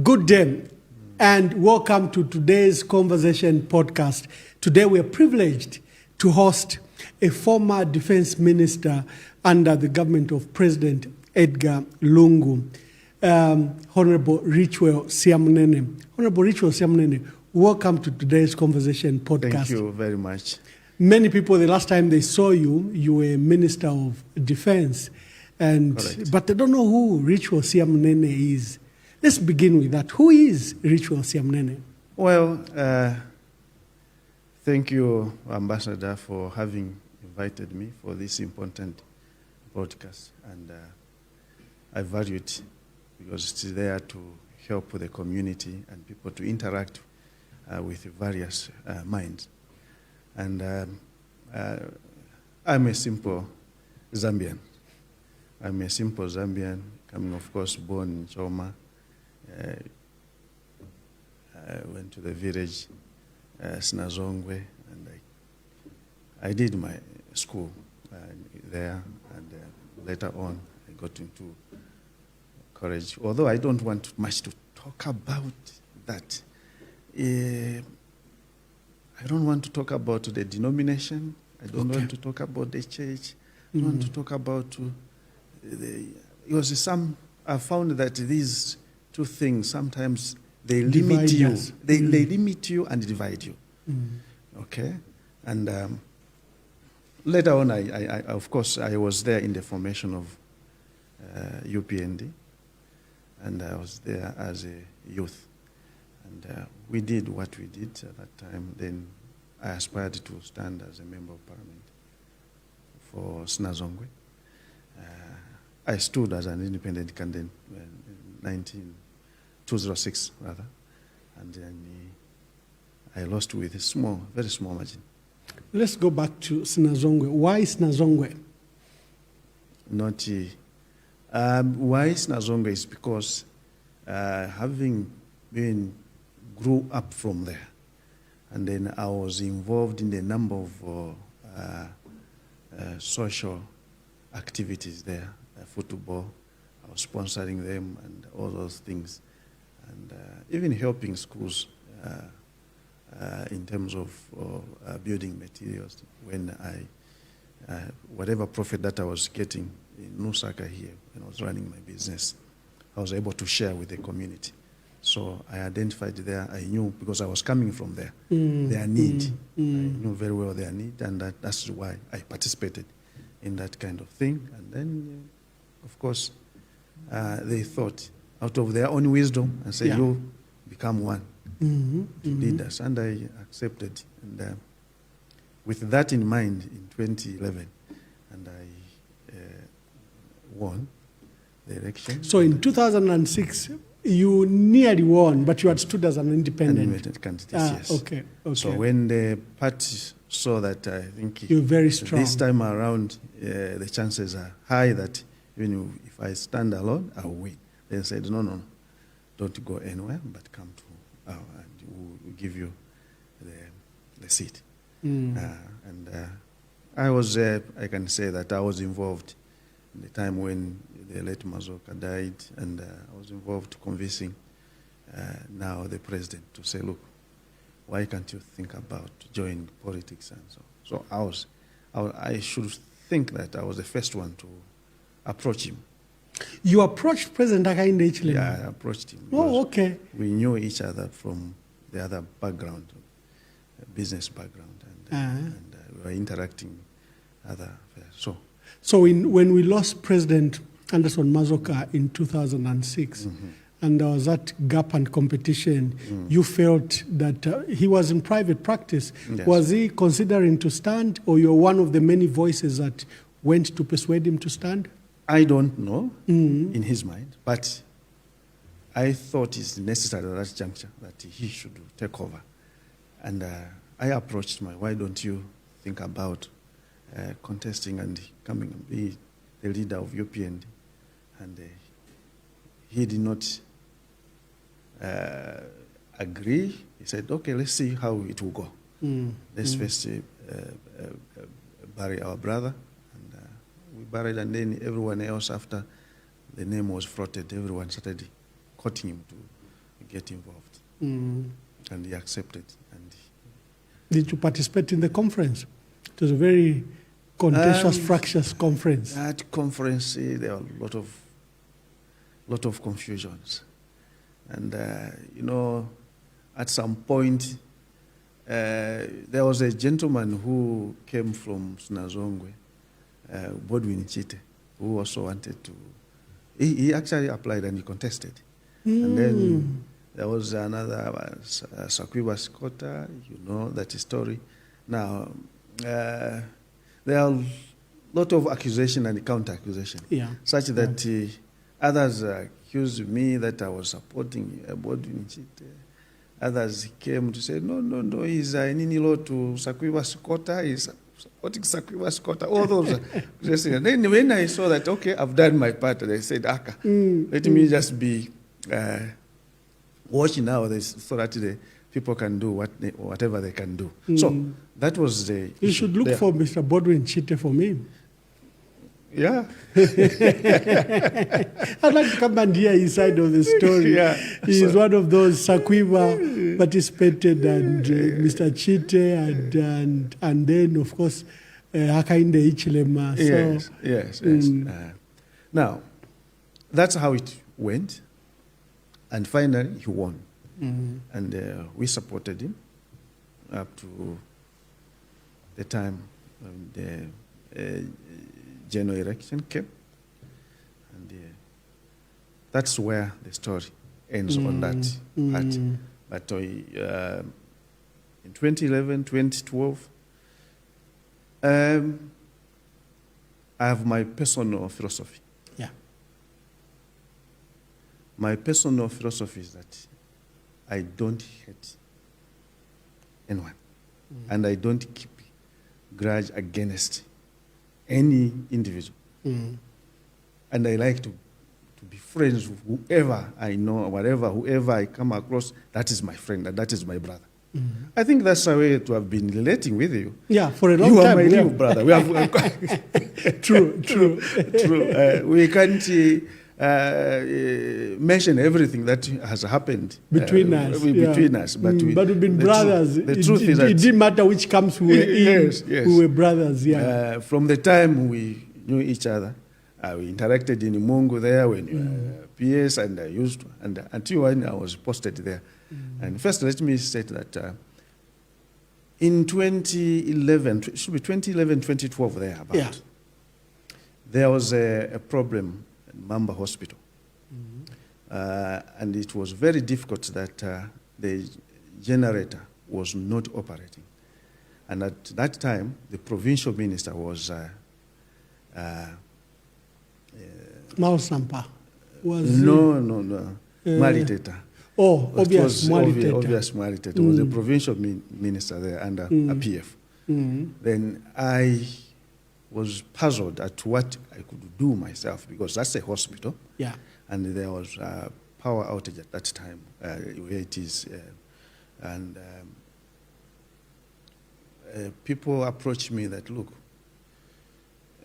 Good day, and welcome to today's Conversation podcast. Today we are privileged to host a former defense minister under the government of President Edgar Lungu, Honorable Richwell Siamunene. Honorable Richwell Siamunene, welcome to today's Conversation podcast. Thank you very much. Many people, the last time they saw you, you were Minister of Defense, but they don't know who Richwell Siamunene is. Let's begin with that. Who is Richwell Siamunene? Well, thank you, Ambassador, for having invited me for this important broadcast. And I value it because it's there to help the community and people to interact with various minds. And I'm a simple Zambian. Coming, of course, born in Choma. I went to the village, Sinazongwe, and I did my school there, and later on I got into college. Although I don't want much to talk about that. I don't want to talk about the denomination. I don't want to talk about the church. I don't want to talk about I found that these two things, sometimes they limit you. They limit you and divide you. Okay? And later on, I of course, I was there in the formation of UPND, and I was there as a youth. And we did what we did at that time. Then I aspired to stand as a member of parliament for Sinazongwe. I stood as an independent candidate in 2006, rather, and then I lost with a very small margin. Let's go back to Sinazongwe. Why Sinazongwe? Why Sinazongwe is because having grew up from there, and then I was involved in a number of social activities there, football. I was sponsoring them and all those things, and even helping schools in terms of building materials. When whatever profit that I was getting in Lusaka here, when I was running my business, I was able to share with the community. So I identified there. I knew, because I was coming from there, their need. I knew very well their need, and that's why I participated in that kind of thing. And then, of course, they thought out of their own wisdom and say, you become one to lead us. And I accepted. And with that in mind, in 2011, and I won the election. So in 2006, you nearly won, but you had stood as an independent candidate, yes. Okay. So when the party saw that, I think you're very strong. This time around, the chances are high that even if I stand alone, I'll win. They said, no, don't go anywhere, but come to and we'll give you the seat. And I was, I can say that I was involved in the time when the late Mazoka died, and I was involved convincing now the president to say, look, why can't you think about joining politics and so? So I should think that I was the first one to approach him. You approached President Hakainde Hichilema? Yeah, I approached him. Oh, okay. We knew each other from the other background, business background, and we were interacting other affairs. So when we lost President Anderson Mazoka in 2006, and there was that gap and competition, you felt that he was in private practice. Yes. Was he considering to stand, or you're one of the many voices that went to persuade him to stand? I don't know in his mind, but I thought it's necessary at that juncture that he should take over. And I approached him, why don't you think about contesting and coming and be the leader of UPND? And he did not agree. He said, okay, let's see how it will go. Let's first bury our brother. And we buried, and then everyone else, after the name was floated, everyone started courting him get involved. Mm. And he accepted. And Did you participate in the conference? It was a very contentious, fractious conference. That conference, there were a lot of confusions. And, at some point, there was a gentleman who came from Sunazongwe, Bodwin Chite, who also wanted to, he actually applied and he contested. And then there was another, Sakwiba Skota, you know that story. Now, there are a lot of accusation and counter-accusation, such that others accused me that I was supporting Bodwin Chite. Others came to say, no, he's an in-law to Sakwiba Skota, he's supporting Sakwiba Skota, all those. And then when I saw that, okay, I've done my part, I said, let me just be watching now so that the people can do whatever they can do. So that was the You should look for Mr. Bodwin Chite for me. Yeah. I'd like to come and hear his side of the story. He's one of those. Sakwiba participated, and Mr. Chite, and then, of course, Hakainde Ichilema. Yes. Now, that's how it went. And finally, he won. And we supported him up to the time when the general election came. And that's where the story ends on that part. But in 2011, 2012, I have my personal philosophy. Yeah. My personal philosophy is that I don't hate anyone. And I don't keep grudge against any individual. And I like to be friends with whoever I know, whoever I come across, that is my friend and that is my brother. I think that's the way to have been relating with you. Yeah, for a long time. You are my real brother. We have True. We can't mention everything that has happened between us. But we've been brothers. The truth is that it didn't matter which camps we were in. Yes. We were brothers. Yeah. From the time we knew each other, we interacted in Mungu there when you were PS, and I used to, and until when I was posted there. And first, let me state that in 2011, it should be 2011, 2012 there about, there was a problem at Mamba Hospital. And it was very difficult that the generator was not operating. And at that time, the provincial minister was Mausampa was no, Mariteta. Obvious Mariteta. Obvious Mariteta was the provincial minister there under a PF. Then I was puzzled at what I could do myself, because that's a hospital. Yeah. And there was a power outage at that time, where it is. And people approached me that, look,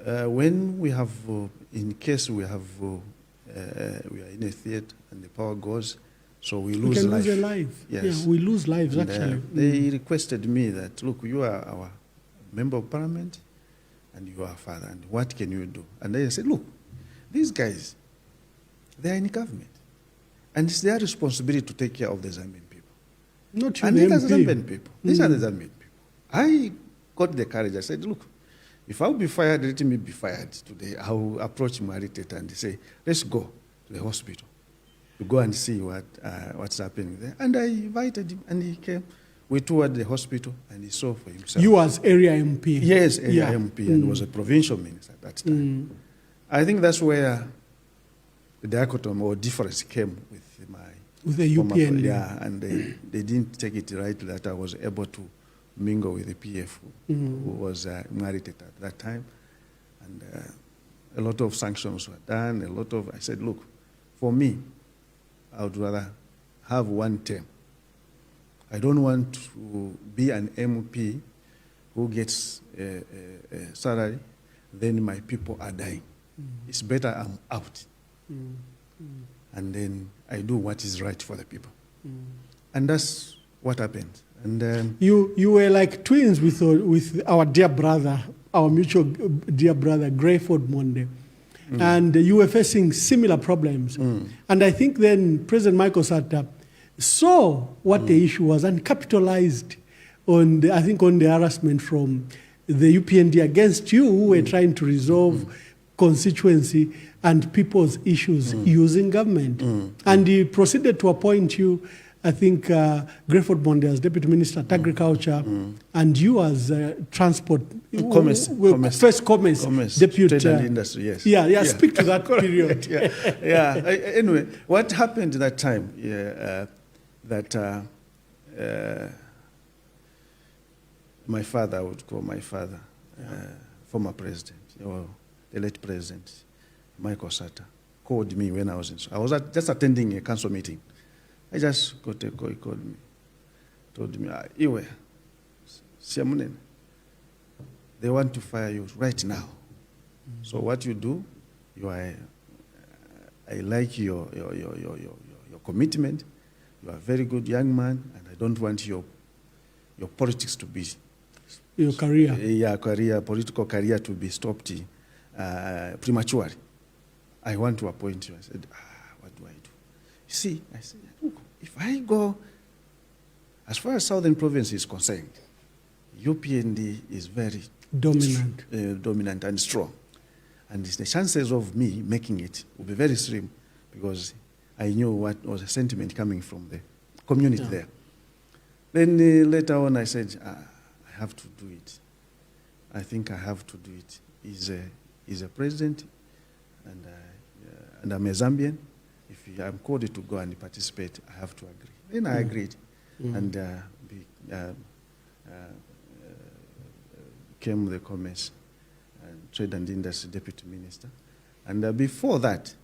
when we have, in case we have, we are in a theater and the power goes, so we lose life. Lose a life. Yes. Yeah, we lose lives, and, actually. They requested me that, look, you are our member of parliament and you are father, and what can you do? And I said, look, these guys, they are in government, and it's their responsibility to take care of the Zambian people. Not you, and the these are the MP. Zambian people. These are the Zambian people. I got the courage. I said, look, if I'll be fired, let me be fired today. I will approach Mariteta and say, let's go to the hospital to go and see what's happening there. And I invited him, and he came. We toured the hospital, and he saw for himself. You as area MP? Yes, area MP, and was a provincial minister at that time. I think that's where the dichotomy or difference came with the UPN. Yeah, and they didn't take it right that I was able to mingle with the PF, who was married at that time. And a lot of sanctions were done, I said, look, for me, I would rather have one term. I don't want to be an MP who gets a salary, then my people are dying. It's better I'm out. And then I do what is right for the people. And that's what happened. And You were like twins with our dear brother, our mutual dear brother, Grayford Monde. And you were facing similar problems. And I think then President Michael Sata saw what the issue was and capitalized on the harassment from the UPND against you, who were trying to resolve constituency and people's issues using government. And he proceeded to appoint you, I think, Grayford Monde as Deputy Minister at Agriculture, and you as Transport, Commerce. First Commerce Deputy. Trade and Industry, yes. Yeah, speak to that period. Anyway, what happened that time, my father, I would call my father, former president, or the late president, Michael Sata, called me when I was just attending a council meeting. I just got a call, he called me, told me, Iwe, Siamunene, they want to fire you right now. So what you do, I like your commitment. You are a very good young man, and I don't want your politics to be... Your career. Political career to be stopped prematurely. I want to appoint you. I said, what do I do? You see, I said, look, if I go, as far as Southern Province is concerned, UPND is very dominant and strong. And the chances of me making it will be very slim, because I knew what was the sentiment coming from the community there. Then later on I said, I have to do it. I think I have to do it. He's a president, and I'm a Zambian. If I'm called to go and participate, I have to agree. Then I agreed, and became the Commerce and Trade and Industry Deputy Minister. And before that,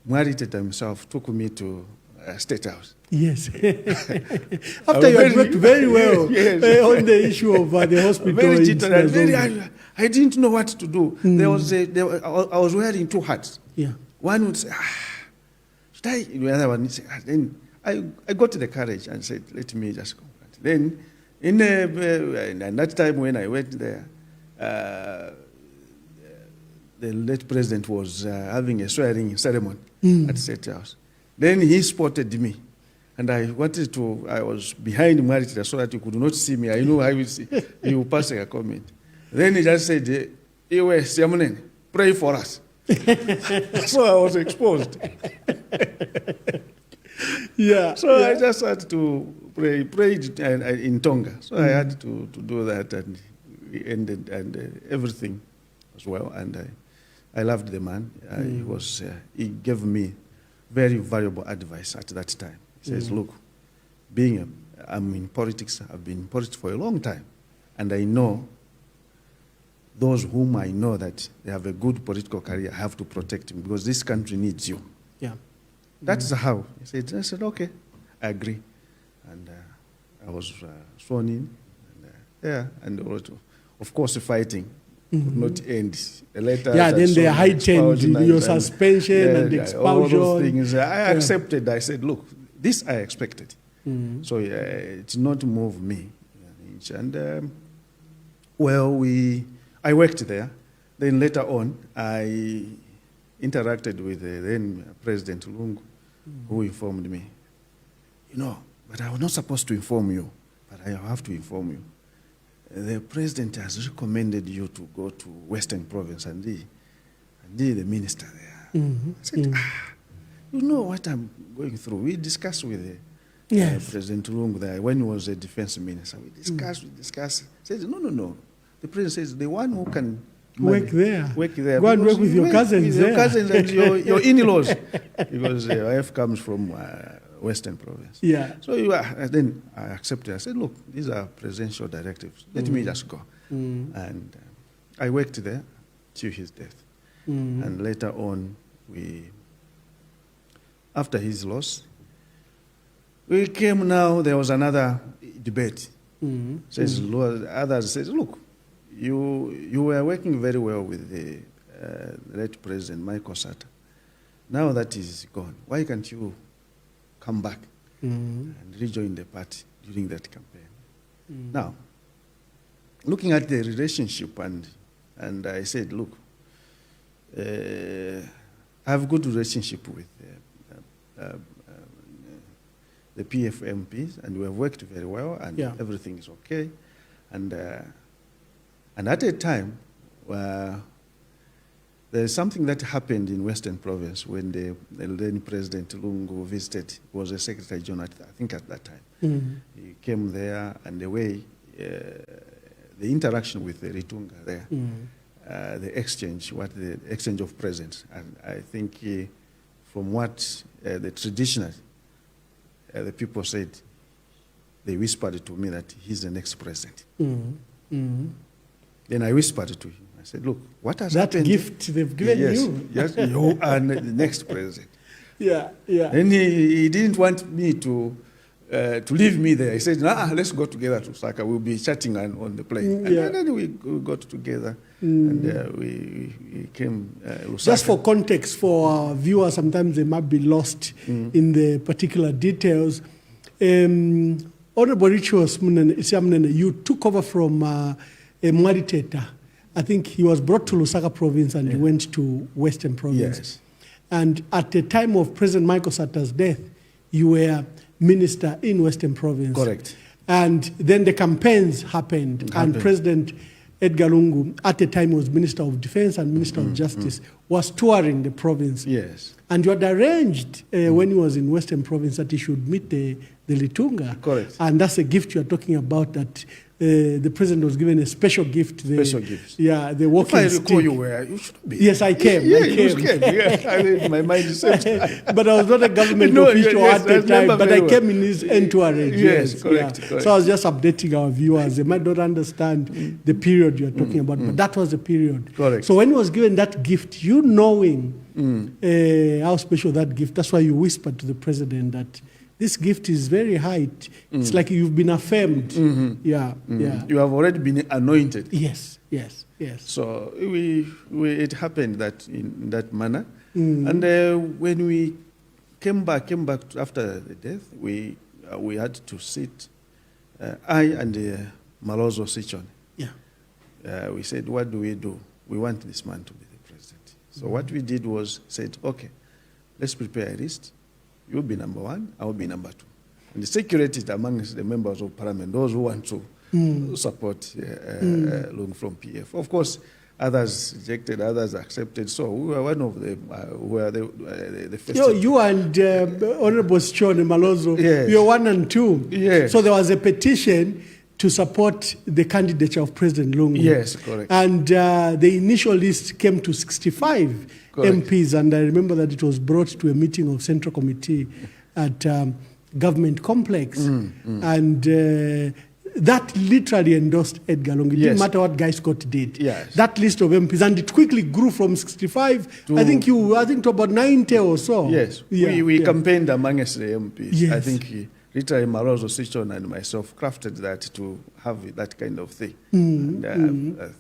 Mwarite himself took me to State House. Yes. After you had worked very well on the issue of the hospital. I didn't know what to do. I was wearing two hats. Yeah. One would say, should I? The other one would say, then I got the courage and said, let me just go. Then, in that time when I went there, the late president was having a swearing ceremony at State House. Then he spotted me, and I was behind Marita so that he could not see me. I knew I would see. He would pass a comment. Then he just said, Iwe, Siamunene, pray for us. So I was exposed. So I just had to prayed in Tonga. So I had to do that, and we ended, and everything was well. And I loved the man. He gave me very valuable advice at that time. He says, look, I'm in politics, I've been in politics for a long time, and I know those whom I know that they have a good political career, I have to protect them, because this country needs you. Yeah. That's how. I said, okay, I agree. And I was sworn in, and of course, fighting could not end. Then they heightened your suspension and expulsion. All those things. I accepted. I said, look, this I expected. So it's not to move me. And I worked there. Then later on, I interacted with then President Lungu, who informed me, but I was not supposed to inform you, but I have to inform you. The president has recommended you to go to Western Province and be the minister there. I said, you know what I'm going through. We discussed with President Lungu there when he was a defense minister. We discussed. He said, no. The president says, the one who can work there. Go and work with your cousins there. Your cousins and your in-laws. Because your wife comes from Western Province. Yeah. So then I accepted. I said, look, these are presidential directives. Let me just go. And I worked there till his death. And later on, after his loss, there was another debate. Others says, look, you were working very well with the late President Michael Sata. now that is gone, why can't you come back and rejoin the party during that campaign? Now, looking at the relationship, and I said, look, I have a good relationship with the PF MPs, and we have worked very well, and everything is okay. And at a time, there's something that happened in Western Province when the then President Lungu visited. He was a Secretary General, I think, at that time. He came there, and the way, the interaction with the Ritunga there, the exchange of presents, and I think from what the traditional, the people said, they whispered to me that he's the next president. Then I whispered to him. I said, look, what has happened? That gift they've given you. Yes, you are the next president. Yeah. And he didn't want me to leave me there. He said, let's go together to Lusaka. We'll be chatting on the plane. And then we got together, and we came Lusaka. Just for context, for our viewers, sometimes they might be lost in the particular details. Honorable Siamunene, you took over from Mwari Teta. I think he was brought to Lusaka province and he went to Western province. Yes. And at the time of President Michael Satta's death, you were minister in Western province. Correct. And then the campaigns happened. And President Edgar Lungu, at the time was Minister of Defense and Minister of Justice, was touring the province. Yes. And you had arranged when he was in Western province that he should meet the Litunga. Correct. And that's a gift you are talking about, that the president was given a special gift. Special gift. Yeah, the walking stick. If I recall, you should be. Yes, I came. Yeah, you came. I mean, my mind is set. But I was not a government official at the time, but I came in his entourage. Yes, correct. So I was just updating our viewers. They might not understand the period you are talking about, but that was the period. Correct. So when he was given that gift, you knowing how special that gift, that's why you whispered to the president that this gift is very high. It's like you've been affirmed. Yeah. You have already been anointed. Yes. So it happened that in that manner. And when we came back after the death, we had to sit. I and Malozo Sichon. Yeah. We said, what do? We want this man to be the president. So what we did was said, okay, let's prepare a list. You'll be number one, I'll be number two. And the security amongst the members of parliament, those who want to support Lung from PF. Of course, others rejected, others accepted. So we were one of them who were the first. You and Honorable Sichon Malozo, you were 1 and 2. Yes. So there was a petition to support the candidature of President Lungu. Yes, correct. And the initial list came to 65 MPs, and I remember that it was brought to a meeting of Central Committee at Government Complex. And that literally endorsed Edgar Lungu. It didn't matter what Guy Scott did. Yes. That list of MPs, and it quickly grew from 65, I think to about 90 or so. Yes, we campaigned amongst the MPs. Yes. I think literally Malozo Sichon and myself crafted that to have that kind of thing. And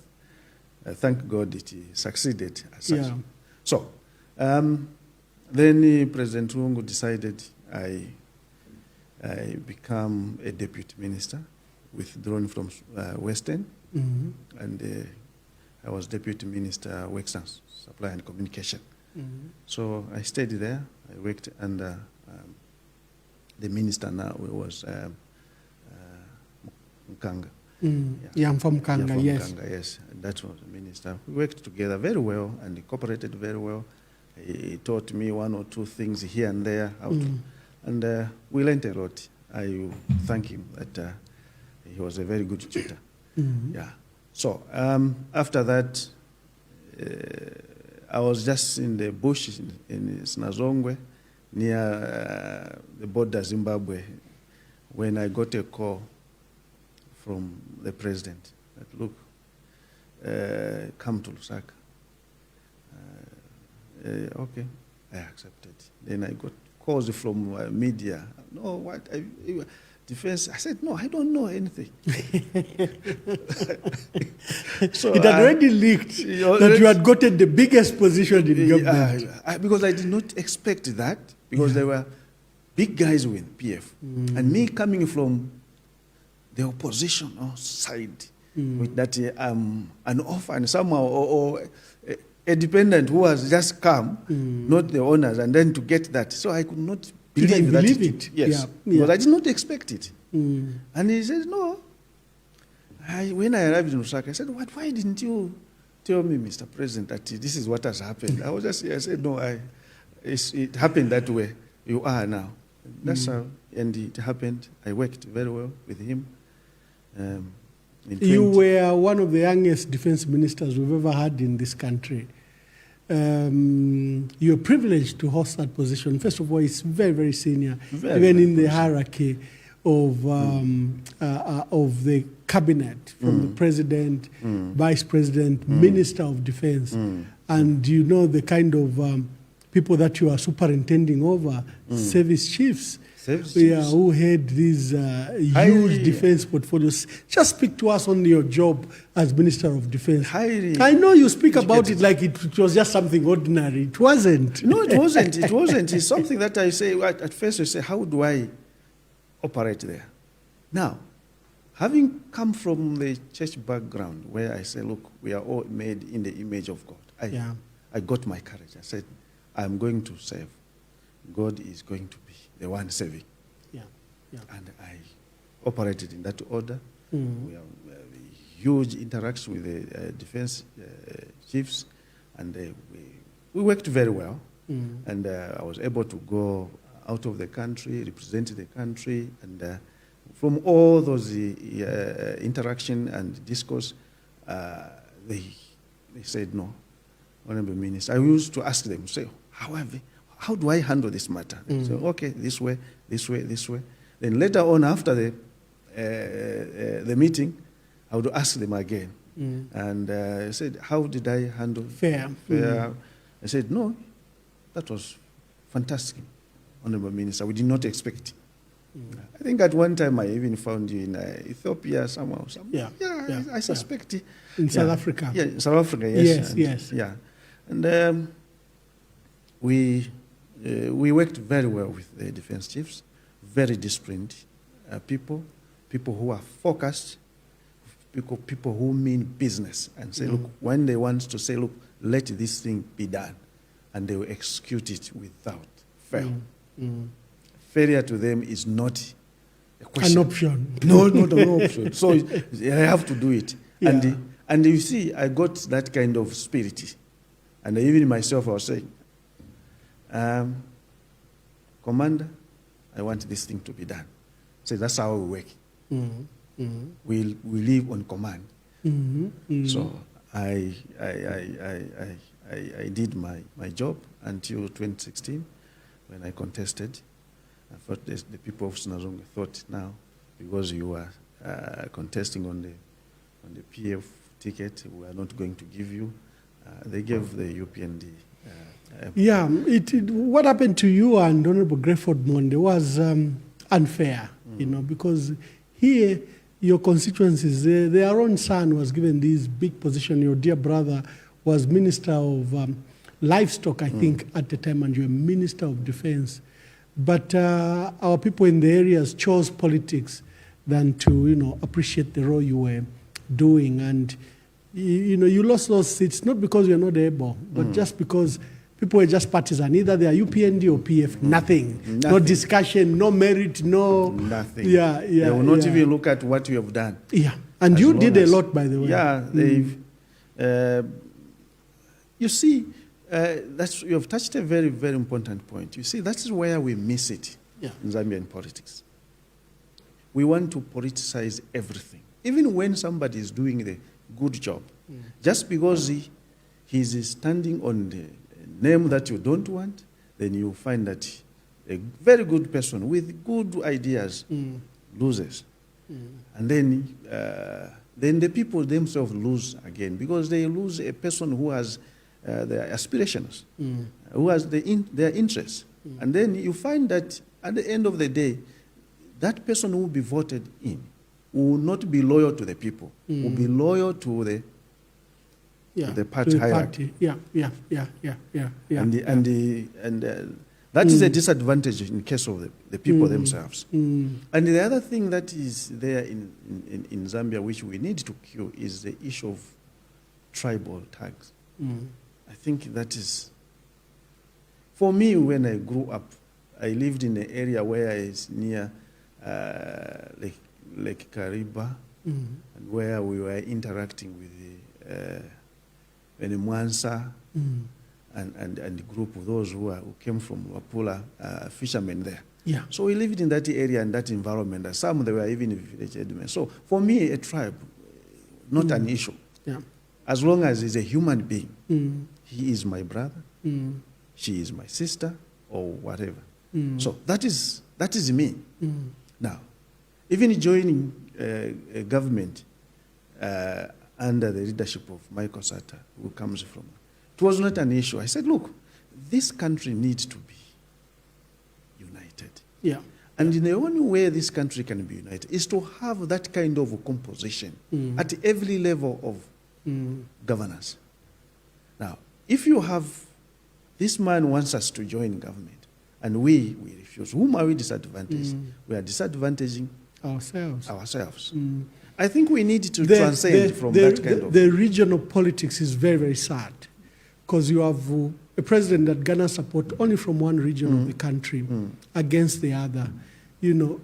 thank God it succeeded as such. So, then President Lungu decided I become a deputy minister, withdrawn from Western, and I was deputy minister, Works and Supply and Communication. So I stayed there. I worked under the minister now was Mkanga. I'm from Mkanga, yes. Mkanga, yes. And that was the minister. We worked together very well and cooperated very well. He taught me 1 or 2 things here and there, and we learned a lot. I thank him that he was a very good tutor. Yeah. So after that, I was just in the bush in Snazongwe, near the border Zimbabwe, when I got a call from the president that, look, come to Lusaka. Okay, I accepted. Then I got calls from media. No, what? defense. I said, no, I don't know anything. So it had already leaked that you had gotten the biggest position in government. Because I did not expect that, because there were big guys with PF. And me coming from the opposition side, with that an orphan somehow, or a dependent who has just come, not the owners, and then to get that. So I could not believe that. It. Yes, because I did not expect it. And he said, no. When I arrived in Lusaka, I said, why didn't you tell me, Mr. President, that this is what has happened? I said, no, it happened that way. You are now. That's how, and it happened. I worked very well with him. You were one of the youngest defense ministers we've ever had in this country. You're privileged to host that position. First of all, it's very, very senior, even in the hierarchy of the cabinet, from the president, vice president, minister of defense. And you know the kind of people that you are superintending over, service chiefs. Who had these huge defense portfolios. Just speak to us on your job as Minister of Defense. I know you speak about it like it was just something ordinary. It wasn't. No, it wasn't. It wasn't. It's something that I say, at first I say, how do I operate there? Now, having come from the church background where I say, look, we are all made in the image of God. I got my courage. I said, I'm going to serve. God is going to be the one saving. And I operated in that order. We have a huge interaction with the defense chiefs, and we worked very well. And I was able to go out of the country, represent the country, and from all those interaction and discourse, they said, no, Honorable Minister. I used to ask them, say, how do I handle this matter? They say, okay, this way, this way, this way. Then later on, after the meeting, I would ask them again. And I said, how did I handle fair? I said, no, that was fantastic, Honorable Minister. We did not expect it. I think at one time I even found you in Ethiopia somehow. I suspect. In South Africa. Yeah, in South Africa, yes. Yes. Yeah. And we worked very well with the defense chiefs, very disciplined people who are focused, people who mean business and say, look, when they want to say, look, let this thing be done, and they will execute it without fail. Failure to them is not a question. An option. No, not an option. So I have to do it. And you see, I got that kind of spirit. And even myself, I was saying, Commander, I want this thing to be done. So that's how we work. We live on command. So I did my job until 2016 when I contested. I thought the people of Sinazonga thought now, because you are contesting on the PF ticket, we are not going to give you. They gave the UPND. What happened to you and Honorable Grefford Monde was unfair, because here your constituencies, their own son was given this big position. Your dear brother was Minister of Livestock, I think, at the time, and you're Minister of Defense. But our people in the areas chose politics than to, appreciate the role you were doing. And, you lost those seats, not because you're not able, but just because people were just partisan. Either they are UPND or PF, nothing. No discussion, no merit, no... Nothing. They will not even look at what you have done. Yeah, and you did a lot, by the way. Yeah, you see... you have touched a very, very important point. You see, that's where we miss it in Zambian politics. We want to politicize everything. Even when somebody is doing the good job, just because he's standing on the name that you don't want, then you find that a very good person with good ideas loses. And then the people themselves lose again, because they lose a person who has their aspirations, who has their interests. And then you find that at the end of the day, that person who will be voted in will not be loyal to the people, will be loyal to the party hierarchy. Yeah. That is a disadvantage in case of the people themselves. And the other thing that is there in Zambia, which we need to cure, is the issue of tribal tags. I think that is, for me, when I grew up, I lived in an area where it's near Lake Kariba, and where we were interacting with the Mwansa, and the group of those who came from Wapula, fishermen there. Yeah. So we lived in that area and that environment. And some, they were even village headmen. So for me, a tribe, not an issue. Yeah. As long as he's a human being, he is my brother, she is my sister, or whatever. So that is me. Now, even joining a government under the leadership of Michael Sata, who comes from, it was not an issue. I said, look, this country needs to be united. Yeah. And the only way this country can be united is to have that kind of composition at every level of governance. Now, if you have, this man wants us to join government, and we refuse, whom are we disadvantaging? We are disadvantaging ourselves. I think we need to transcend from that kind of... The regional politics is very, very sad, because you have a president that garners support only from one region of the country against the other. You know,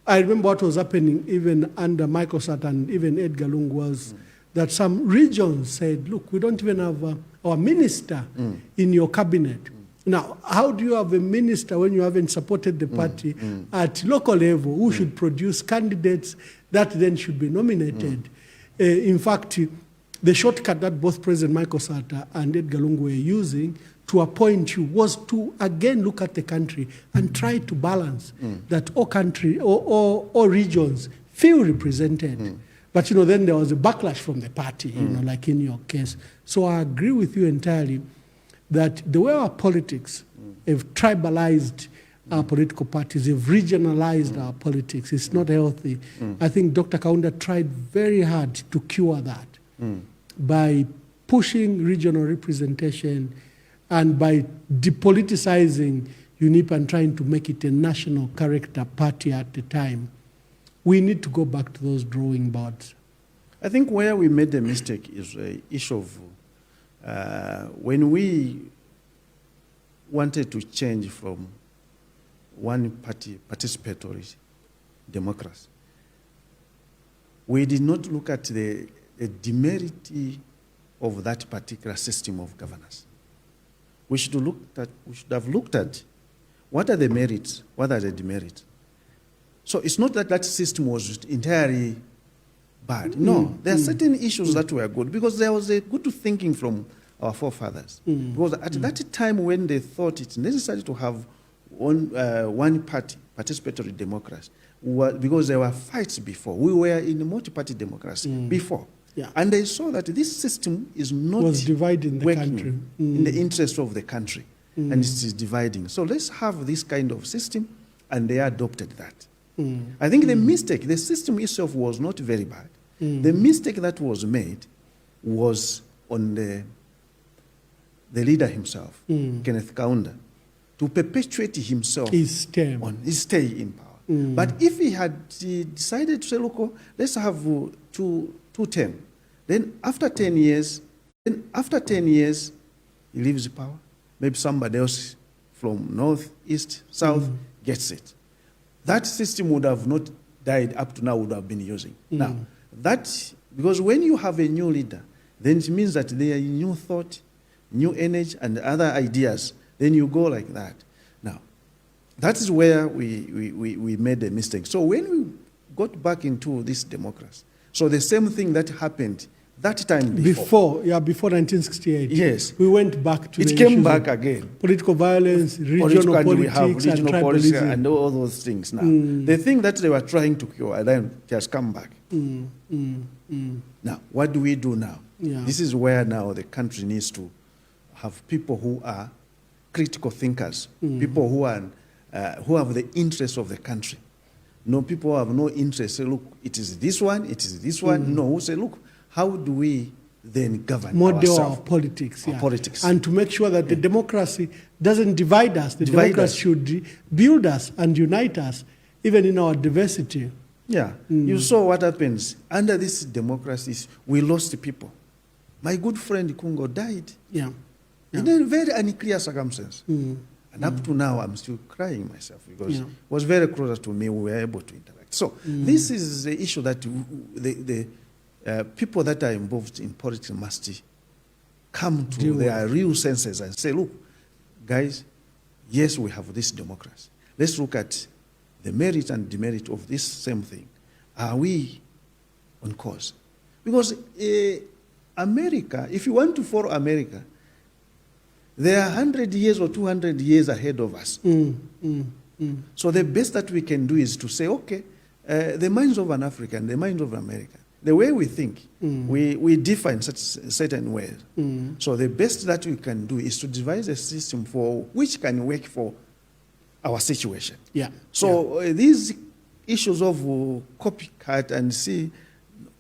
I remember what was happening even under Michael Sata and even Edgar Lungu was that some regions said, look, we don't even have our minister in your cabinet. Now, how do you have a minister when you haven't supported the party at local level who should produce candidates that then should be nominated? In fact, the shortcut that both President Michael Sata and Edgar Lungu were using to appoint you was to again look at the country and try to balance that all regions feel represented. But, you know, then there was a backlash from the party, you know, like in your case. So I agree with you entirely that the way our politics have tribalized our political parties, have regionalized our politics, it's not healthy. I think Dr. Kaunda tried very hard to cure that by pushing regional representation and by depoliticizing UNIP and trying to make it a national character party at the time. We need to go back to those drawing boards. I think where we made the mistake is the issue of when we wanted to change from one party participatory democracy, we did not look at the demerit of that particular system of governance. We should have looked at what are the merits, what are the demerits. So it's not that that system was entirely bad. No, there are certain issues that were good because there was a good thinking from our forefathers. Because at that time when they thought it's necessary to have one party, participatory democracy, because there were fights before. We were in a multi-party democracy before. Yeah. And they saw that this system is not was dividing the working country. in the interest of the country. And it is dividing. So let's have this kind of system, and they adopted that. I think the mistake, the system itself was not very bad. The mistake that was made was on the leader himself, Kenneth Kaunda, to perpetuate himself on his stay in power. But if he had decided to say, look, let's have two terms, then after 10 years, he leaves power. Maybe somebody else from north, east, south gets it. That system would have not died up to now, would have been using. Now, because when you have a new leader, then it means that there are new thought, new energy, and other ideas. Then you go like that. Now, that is where we made a mistake. So when we got back into this democracy, so the same thing that happened that time before 1968. Yes. We went back to it came back again. Political violence, regional politics, and policy tribalism. and all those things now. The thing that they were trying to cure, then has come back. Now, what do we do now? Yeah. This is where now the country needs to have people who are critical thinkers, people who are who have the interests of the country. No, people who have no interest say, look, it is this one, it is this one. No, who say, look, how do we then govern model ourselves? our politics, Our politics. And to make sure that the democracy doesn't divide us. The democracy should build us and unite us, even in our diversity. Yeah, you saw what happens. Under this democracy, we lost people. My good friend Kungo died in a very unclear circumstance. And up to now, I'm still crying myself because it was very close to me. We were able to interact. So this is the issue that the people that are involved in politics must come to their real senses and say, look, guys, yes, we have this democracy. Let's look at the merit and demerit of this same thing. Are we on course? Because America, if you want to follow America, they are 100 years or 200 years ahead of us. So the best that we can do is to say, okay, the minds of an African, the minds of America, the way we think, we differ in such certain ways. So the best that we can do is to devise a system for which can work for our situation. So these issues of copycat and see,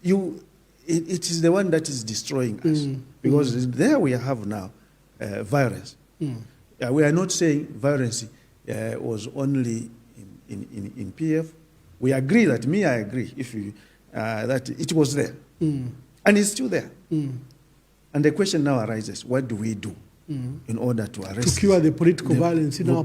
it is the one that is destroying us. Because there we have now violence. We are not saying violence was only in PF. We agree that, I agree, that it was there. And it's still there. And the question now arises, what do we do in order to arrest? To cure the political violence in the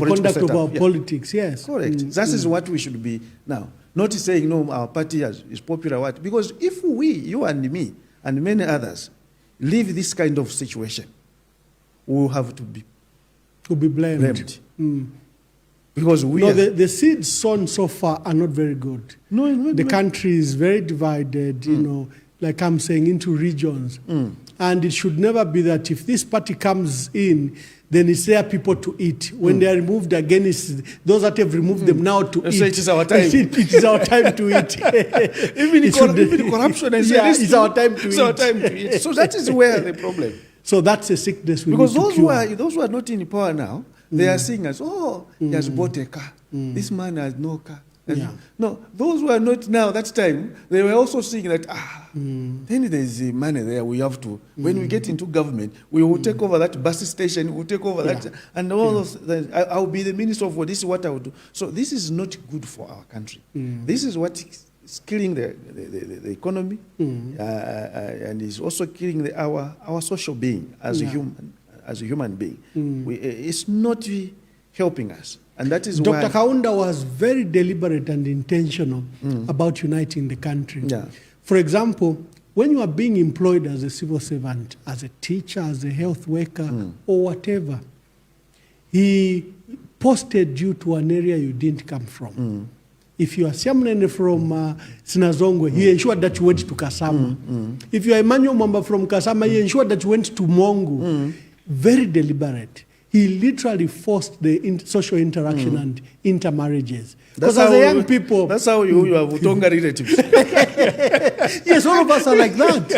conduct of our politics, yes. Correct. That is what we should be now. Not saying, no, our party is popular. Because if we, you and me, and many others, leave this kind of situation, we will have to be blamed. Because the seeds sown so far are not very good. The country is very divided, like I'm saying, into regions. And it should never be that if this party comes in, then it's their people to eat. When they are removed again, it's those that have removed them now to eat. So it is our time. It is our time to eat. even corruption is it's our time to eat. It's our time to eat. So that is where the problem. So that's a sickness we because need to cure. Those who are not in power now, they are seeing us, he has bought a car. This man has no car. No, those who are not now, that time, they were also seeing that, then there's money there, we have to, when we get into government, we will take over that bus station, we'll take over that, and all those things. I'll be the minister for this, is what I will do. So this is not good for our country. This is what is killing the economy, and is also killing our social being as a human being. It's not helping us. And that is Dr. Kaunda was very deliberate and intentional about uniting the country. For example, when you are being employed as a civil servant, as a teacher, as a health worker, or whatever, he posted you to an area you didn't come from. If you are Siamunene from Sinazongwe, he ensured that you went to Kasama. If you are Emmanuel Mwamba from Kasama, he ensured that you went to Mongu. Very deliberate. He literally forced the social interaction and intermarriages. Because as a young people... That's how you have Utonga relatives. Yes, all of us are like that.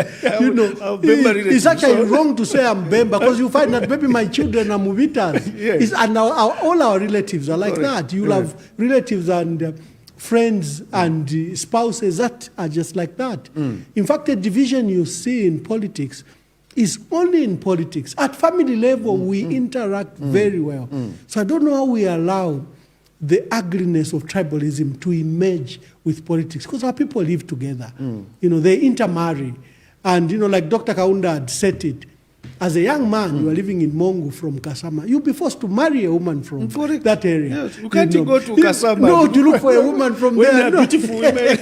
It's actually wrong to say I'm Bemba, because you find that maybe my children are Muvitas. And all our relatives are like that. You'll have relatives and friends and spouses that are just like that. In fact, the division you see in politics is only in politics. At family level, we interact very well. So I don't know how we allow the ugliness of tribalism to emerge with politics, because our people live together. They intermarry. And, like Dr. Kaunda had said it, as a young man, you are living in Mongu from Kasama, you'll be forced to marry a woman from that area. Yes, you can't go to Kasama. No, to look for a woman from there. Beautiful women.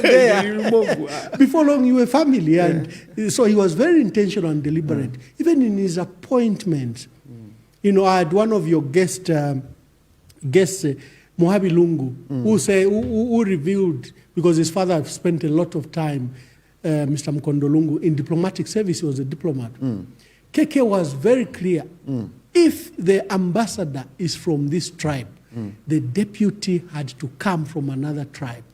Before long, you were family. And so he was very intentional and deliberate. Even in his appointments. I had one of your guests, Mohabi Lungu, who revealed, because his father had spent a lot of time, Mr. Mkondo Lungu, in diplomatic service. He was a diplomat. Keke was very clear. If the ambassador is from this tribe, the deputy had to come from another tribe.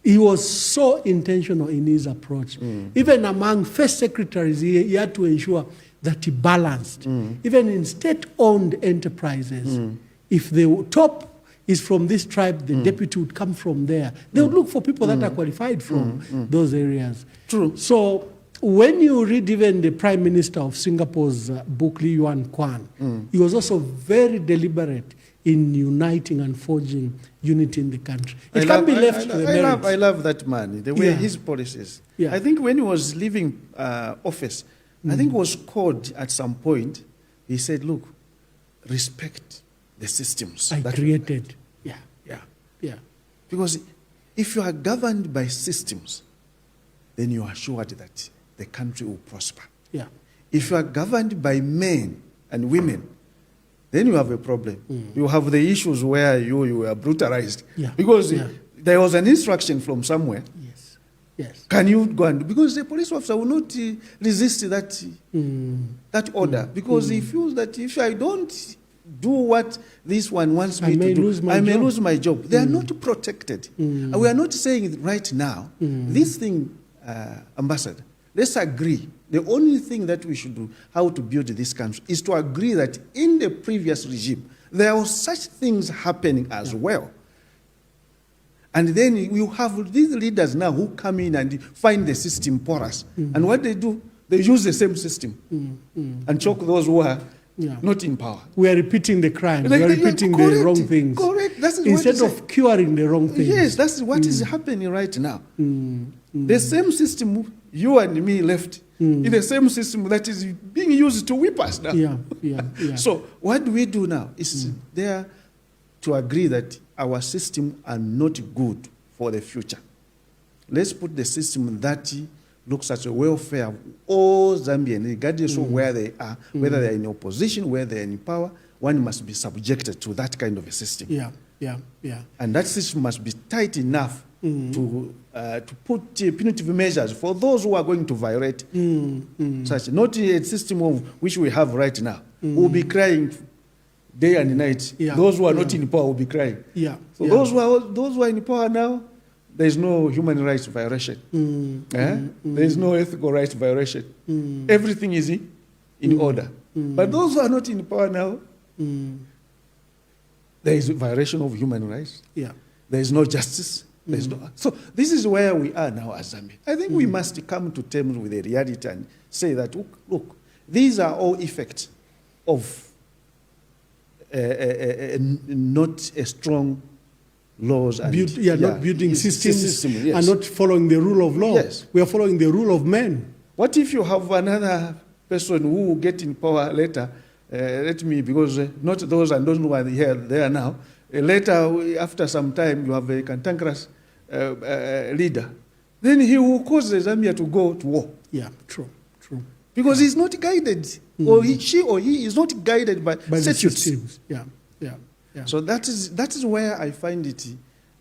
He was so intentional in his approach. Even among first secretaries, he had to ensure that he balanced. Even in state-owned enterprises, If the top is from this tribe, the deputy would come from there. They would look for people that are qualified from those areas. True. So when you read even the Prime Minister of Singapore's book, Lee Yuan Kwan, he was also very deliberate in uniting and forging unity in the country. It can't be left to the merits. I love that man, the way his policies. Yeah. I think when he was leaving office, I think he was called at some point. He said, look, respect the systems I that created. Yeah. Because if you are governed by systems, then you are assured that the country will prosper. Yeah. If you are governed by men and women, then you have a problem. You have the issues where you were brutalized. Yeah. Because there was an instruction from somewhere. Yes. Can you go and... Because the police officer will not resist that order. Because he feels that if I don't do what this one wants me to do, I may lose my job. They are not protected. And we are not saying right now, this thing, Ambassador, let's agree. The only thing that we should do, how to build this country, is to agree that in the previous regime, there were such things happening as well. And then you have these leaders now who come in and find the system porous. And what they do, they use the same system and choke those who are not in power. We are repeating the crimes. We are repeating the wrong things. Correct. That's instead of curing the wrong things. Yes, that's what is happening right now. The same system you and me left in the same system that is being used to whip us now. Yeah. So what do we do now? Is there to agree that our system are not good for the future. Let's put the system that looks at the welfare of all Zambians, regardless of where they are, whether they are in opposition, whether they are in power. One must be subjected to that kind of a system. Yeah. And that system must be tight enough to put punitive measures for those who are going to violate such. Not a system of which we have right now. We'll be crying day and night. Those who are not in power will be crying. So those who are in power now, there is no human rights violation. There is no ethical rights violation. Everything is in order. But those who are not in power now, there is a violation of human rights. There is no justice. There is no. So this is where we are now as Zambia. I think we must come to terms with the reality and say that, look, these are all effects of not a strong laws and not building systems and not following the rule of law. We are following the rule of men. What if you have another person who will get in power later? Because not those and those who are here there now. Later, after some time, you have a cantankerous leader. Then he will cause the Zambia to go to war. True. Because he's not guided, or she or he is not guided by statutes. Systems. So that is where I find it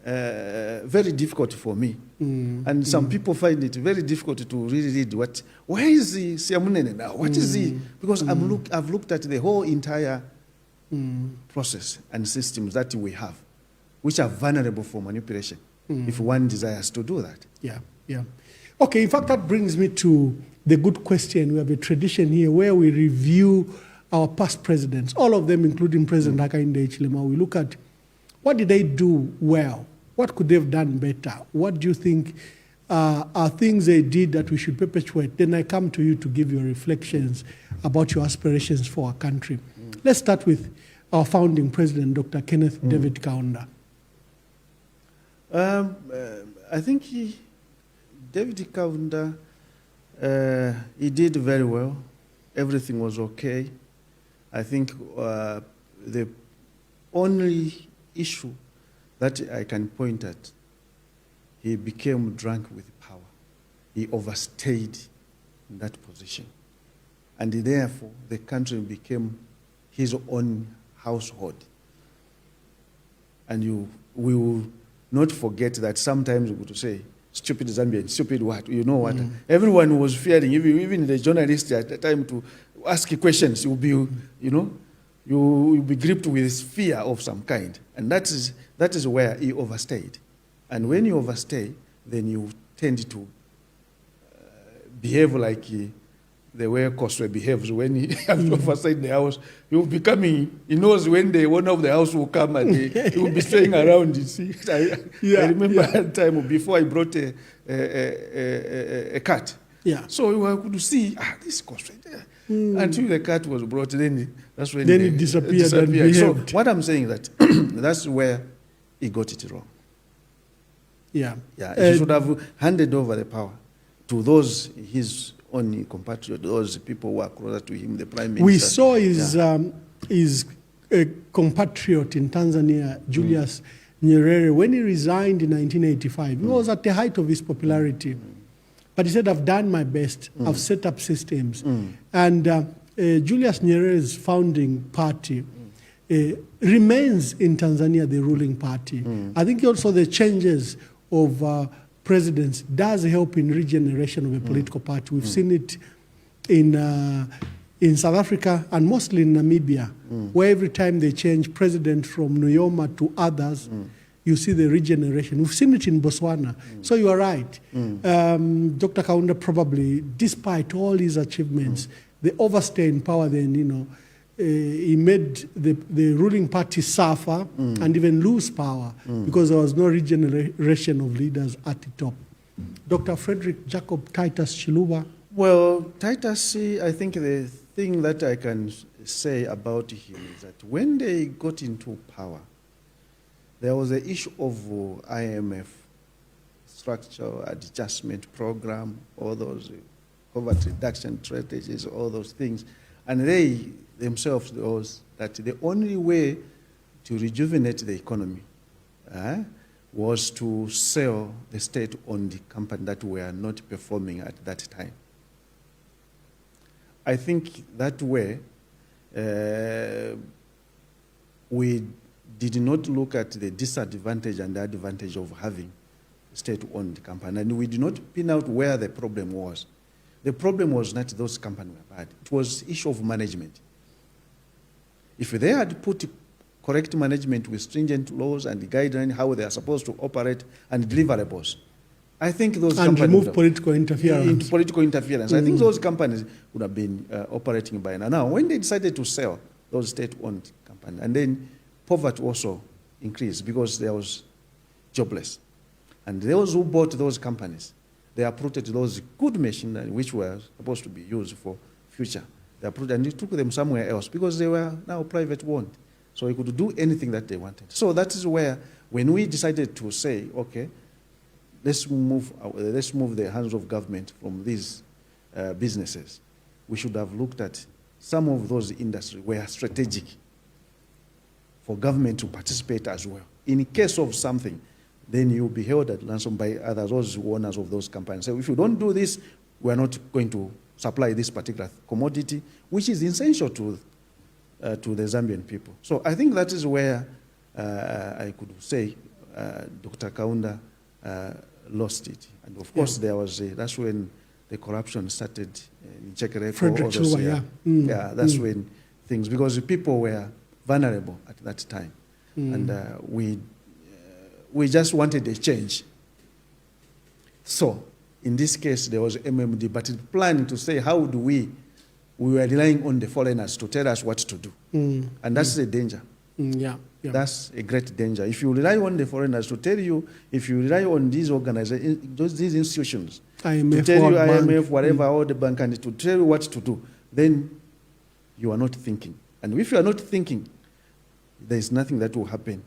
very difficult for me. And some people find it very difficult to really read where is the Siamunene now? What is he? Because I've looked at the whole entire process and systems that we have, which are vulnerable for manipulation if one desires to do that. Okay, in fact, that brings me to the good question. We have a tradition here where we review our past presidents, all of them, including President Hakainde Hichilema. We look at what did they do well? What could they have done better? What do you think are things they did that we should perpetuate? Then I come to you to give your reflections about your aspirations for our country. Let's start with our founding president, Dr. Kenneth David Kaunda. I think David Kaunda, he did very well. Everything was okay. I think the only issue that I can point at, he became drunk with power. He overstayed in that position. And therefore, the country became his own household. And we will not forget that sometimes we would say, stupid Zambian, stupid what? You know what? Everyone was fearing, even the journalists at the time, to ask questions. You'll be, you'll be gripped with fear of some kind. And that is where he overstayed. And when you overstay, then you tend to behave like the way Cosway behaves when he has to oversight the house. He will be coming, he knows when the owner of the house will come and he will be staying around, you see. I remember that time before I brought a cat. Yeah. So I could see, this Cosway there. Until the cat was brought, that's when it disappeared. And behaved. So what I'm saying that that's where he got it wrong. Yeah. Yeah, he should have handed over the power to those, his own compatriots, those people who are closer to him, the prime minister. We saw his compatriot in Tanzania, Julius Nyerere, when he resigned in 1985. He was at the height of his popularity. But he said, I've done my best. I've set up systems. And Julius Nyerere's founding party remains in Tanzania the ruling party. I think also the changes of presidents does help in regeneration of a political party. We've seen it in South Africa and mostly in Namibia, where every time they change president from Nuyoma to others, you see the regeneration. We've seen it in Botswana. So you are right. Dr. Kaunda probably, despite all his achievements, the overstay in power then, he made the ruling party suffer and even lose power because there was no regeneration of leaders at the top. Dr. Frederick Jacob Titus Chiluba. Well, Titus, I think the thing that I can say about him is that when they got into power, there was the issue of IMF, structural adjustment program, all those poverty reduction strategies, all those things. And they themselves knows that the only way to rejuvenate the economy was to sell the state-owned company that were not performing at that time. I think that way we did not look at the disadvantage and the advantage of having state-owned company, and we did not pin out where the problem was. The problem was not those companies were bad. It was issue of management. If they had put correct management with stringent laws and guidelines how they are supposed to operate and deliverables, I think those companies remove political interference. I think those companies would have been operating by now. Now, when they decided to sell those state-owned companies, and then poverty also increased because there was jobless, and those who bought those companies, they uprooted those good machines which were supposed to be used for future. They uprooted and they took them somewhere else because they were now private owned. So they could do anything that they wanted. So that is where, when we decided to say, okay, let's move the hands of government from these businesses, we should have looked at some of those industries were strategic for government to participate as well. In case of something, then you'll be held at ransom by others, those owners of those companies. So if you don't do this, we're not going to supply this particular commodity, which is essential to the Zambian people. So I think that is where I could say Dr. Kaunda lost it. And of course, there was that's when the corruption started in Chekereko. That's when things, because the people were vulnerable at that time. And we just wanted a change. So, in this case, there was MMD, but it planned to say, how do we were relying on the foreigners to tell us what to do. And that's the danger. That's a great danger. If you rely on the foreigners to tell you, if you rely on these organizations, these institutions, IMF, to tell you IMF, bank. whatever, all the bank, and to tell you what to do, then you are not thinking. And if you are not thinking, there is nothing that will happen.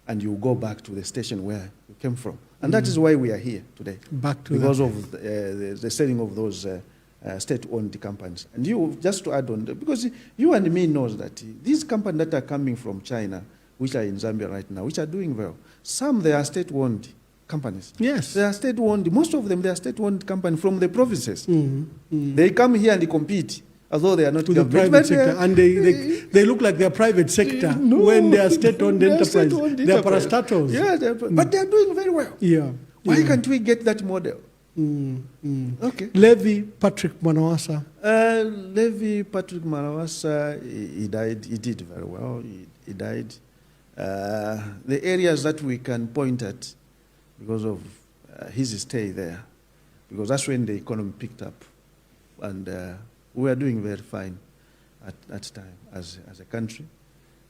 And you go back to the station where you came from. And that is why we are here today. Because of the selling of those state-owned companies. And you, just to add on, because you and me knows that these companies that are coming from China, which are in Zambia right now, which are doing well, some they are state-owned companies. Yes. They are state-owned, most of them, they are state-owned companies from the provinces. They come here and they compete, although they are not to the private sector, and they look like they are private sector when they are state-owned enterprise. They are parastatals. Yeah, but they are doing very well. Why can't we get that model? Okay. Levi Patrick Manawasa. Levi Patrick Manawasa, he died. He did very well. He died. The areas that we can point at because of his stay there, because that's when the economy picked up, and we were doing very fine at that time as a country.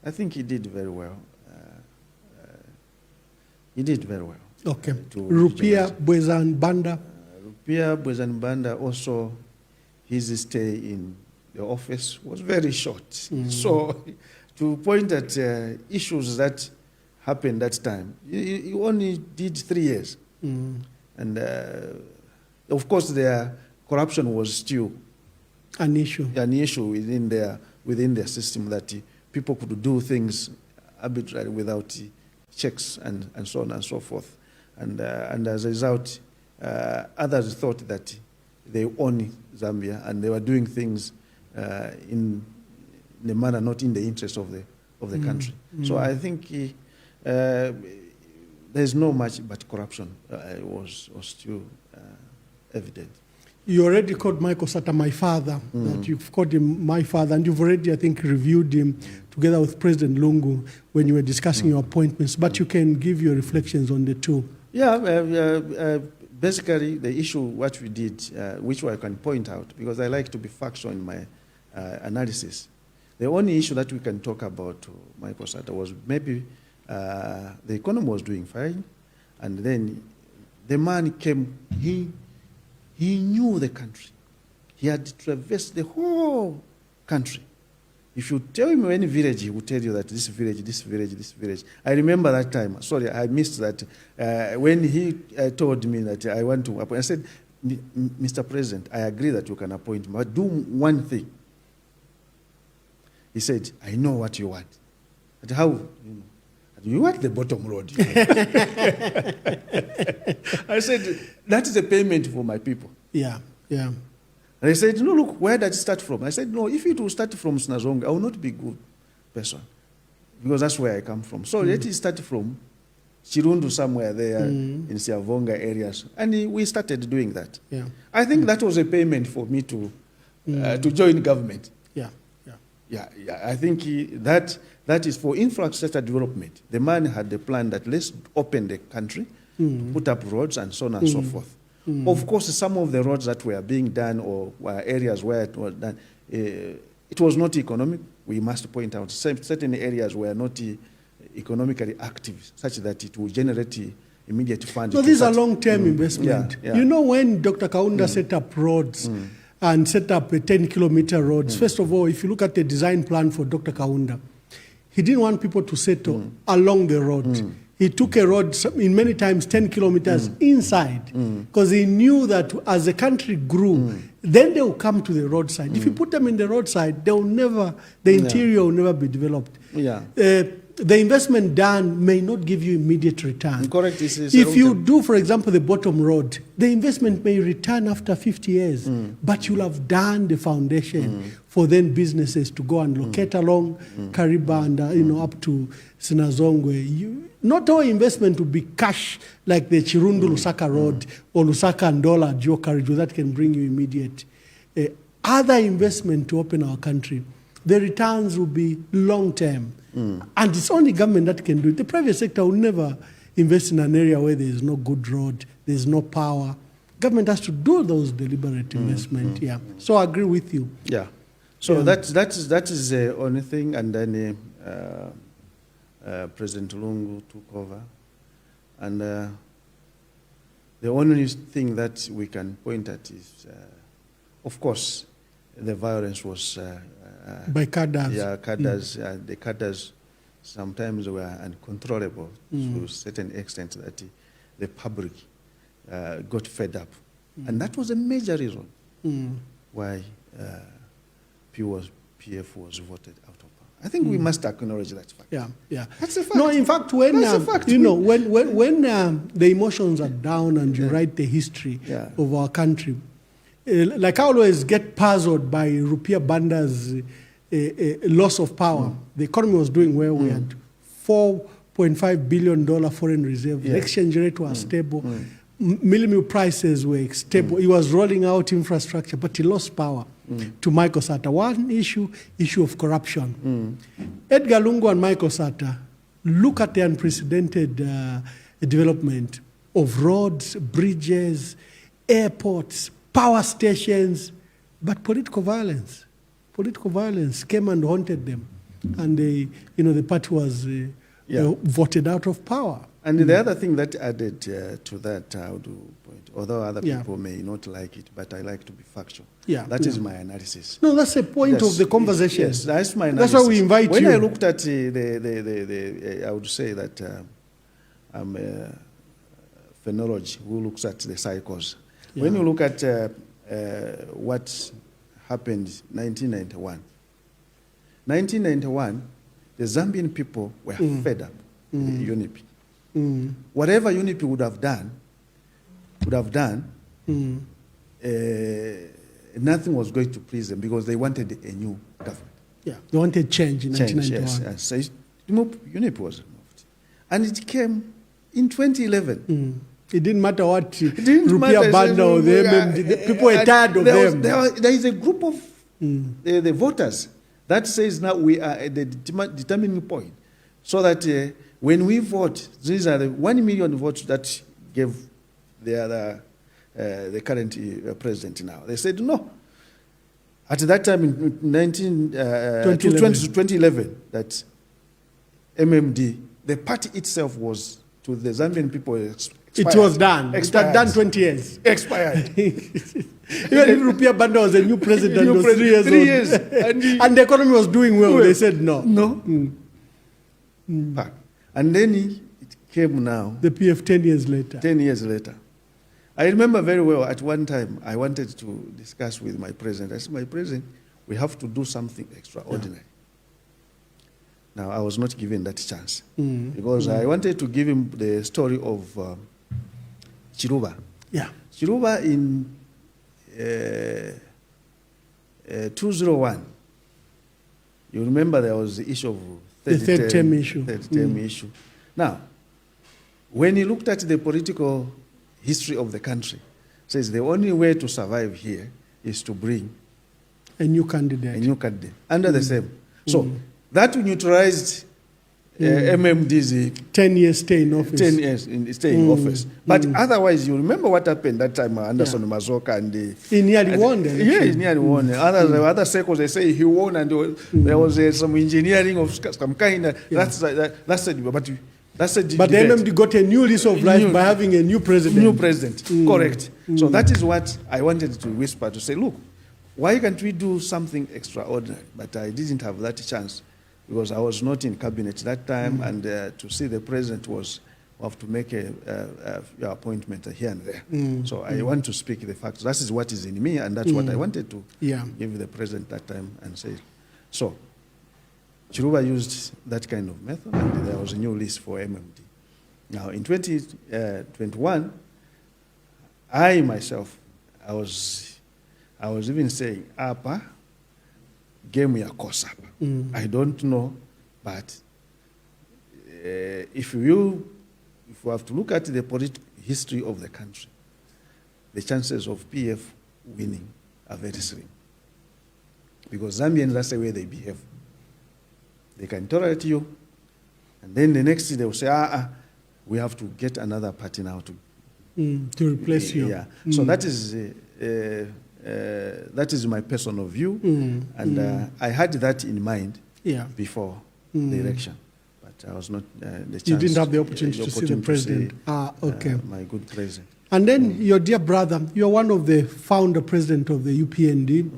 I think he did very well. He did very well. Okay. Rupia Bwezanbanda. Rupia Bwezanbanda also, his stay in the office was very short. So to point at issues that happened that time, he only did 3 years. And of course, their corruption was still an issue within their system, that people could do things arbitrarily without checks and so on and so forth. And as a result, others thought that they own Zambia and they were doing things in a manner not in the interest of the country. So I think there's no much but corruption was still evident. You already called Michael Sata my father, that you've called him my father, and you've already, I think, reviewed him together with President Lungu when you were discussing your appointments, but you can give your reflections on the two. Yeah, basically the issue, what we did, which I can point out, because I like to be factual in my analysis. The only issue that we can talk about Michael Sata was maybe the economy was doing fine, and then the man came, he knew the country. He had traversed the whole country. If you tell him any village, he will tell you that this village, this village, this village. I remember that time. Sorry, I missed that. When he told me that I want to appoint, I said, Mr. President, I agree that you can appoint me, but do one thing. He said, I know what you want. But how? You want the bottom road. I said, that is a payment for my people. Yeah. And I said, no, look, where does it start from? I said, no, if it will start from Sinazonga, I will not be a good person, because that's where I come from. So let it start from Chirundu, somewhere there in Siavonga areas. And we started doing that. Yeah. I think that was a payment for me to join government. Yeah, I think that is for infrastructure development. The man had a plan that let's open the country, put up roads and so on and so forth. Of course, some of the roads that were being done or areas where it was done, it was not economic. We must point out certain areas were not economically active, such that it will generate immediate funds. So these are long-term investment. Yeah. You know, when Dr. Kaunda set up roads, and set up a 10-kilometer roads. First of all, if you look at the design plan for Dr. Kaunda, he didn't want people to settle along the road. He took a road, in many times 10 kilometers inside, because he knew that as the country grew, then they will come to the roadside. If you put them in the roadside, the interior will never be developed. The investment done may not give you immediate return. Correct. If you do, for example, the bottom road, the investment may return after 50 years, but you'll have done the foundation for then businesses to go and locate along Kariba and up to Sinazongwe. Not all investment will be cash like the Chirundu-Lusaka road or Lusaka-Ndola dual carriage that can bring you immediate. Other investment to open our country, the returns will be long-term. And it's only government that can do it. The private sector will never invest in an area where there is no good road, there is no power. Government has to do those deliberate investment. So I agree with you. So that is the only thing. And then President Lungu took over. And the only thing that we can point at is, of course, the violence was by cadres. Cadres. The cadres sometimes were uncontrollable to a certain extent that the public got fed up. And that was a major reason why PF was voted out of power. I think we must acknowledge that fact. That's a fact. No, in fact, when when the emotions are down and you write the history of our country, like I always get puzzled by Rupia Banda's loss of power. The economy was doing well. We had $4.5 billion foreign reserve. The exchange rate was stable. Millennial prices were stable. He was rolling out infrastructure, but he lost power to Michael Sata. One issue of corruption. Edgar Lungu and Michael Sata, look at the unprecedented development of roads, bridges, airports, power stations. But political violence came and haunted them. And the party was voted out of power. And the other thing that added to that, I would point, although other people may not like it, but I like to be factual. Yeah. That is my analysis. No, that's the point of the conversation. Yes, that's my analysis. That's why we invite when you. When I looked at I would say that I'm a phenology who looks at the cycles. Yeah. When you look at what happened in 1991, the Zambian people were fed up with UNIP. Whatever UNIP would have done, nothing was going to please them because they wanted a new government. Yeah, they wanted change in 1991. Yes. So UNIP was removed. And it came in 2011. It didn't matter what Rupiah Banda or the MMD, people were tired of them. There is a group of the voters that says now we are at the determining point. So that when we vote, these are the 1 million votes that gave the current president now. They said no. At that time in 2011, that MMD, the party itself was, to the Zambian people, expired. It was done. Expired. It had done 20 years. Expired. Even if Rupiah Banda was a new president, was 3 years old. 3 years. And the economy was doing well. They said no. No. And then it came now. The PF 10 years later. 10 years later. I remember very well at one time I wanted to discuss with my president. I said, my president, we have to do something extraordinary. Yeah. Now, I was not given that chance because I wanted to give him the story of Chiruba. Yeah. Chiruba in 201, you remember there was the issue of the third term issue. Third term issue. Now, when he looked at the political history of the country, says the only way to survive here is to bring a new candidate. A new candidate under the same. So that neutralized MMD's 10-year stay in office. 10 years stay in office. But otherwise, you remember what happened that time, Anderson Mazoka and he nearly won the election. Yeah, he nearly won. Other circles, they say he won and there was some engineering of some kind. That's it. But the MMD got a new lease of life by having a new president. New president, correct. So that is what I wanted to whisper, to say, look, why can't we do something extraordinary? But I didn't have that chance because I was not in cabinet that time, and to see the president was, we have to make a appointment here and there. So I want to speak the facts. That is what is in me, and that's what I wanted to give the president that time and say. So Chiruba used that kind of method, and there was a new list for MMD. Now, in 2021, I myself, I was even saying, Apa, game ya kosa. I don't know, but if we have to look at the political history of the country, the chances of PF winning are very slim. Because Zambians, that's the way they behave. They can tolerate you, and then the next day they will say, we have to get another party now to replace you. Yeah. So that is my personal view, and I had that in mind before the election, but I was not the chance. You didn't have the opportunity to see the president. Okay. My good president. And then your dear brother, you're one of the founder president of the UPND.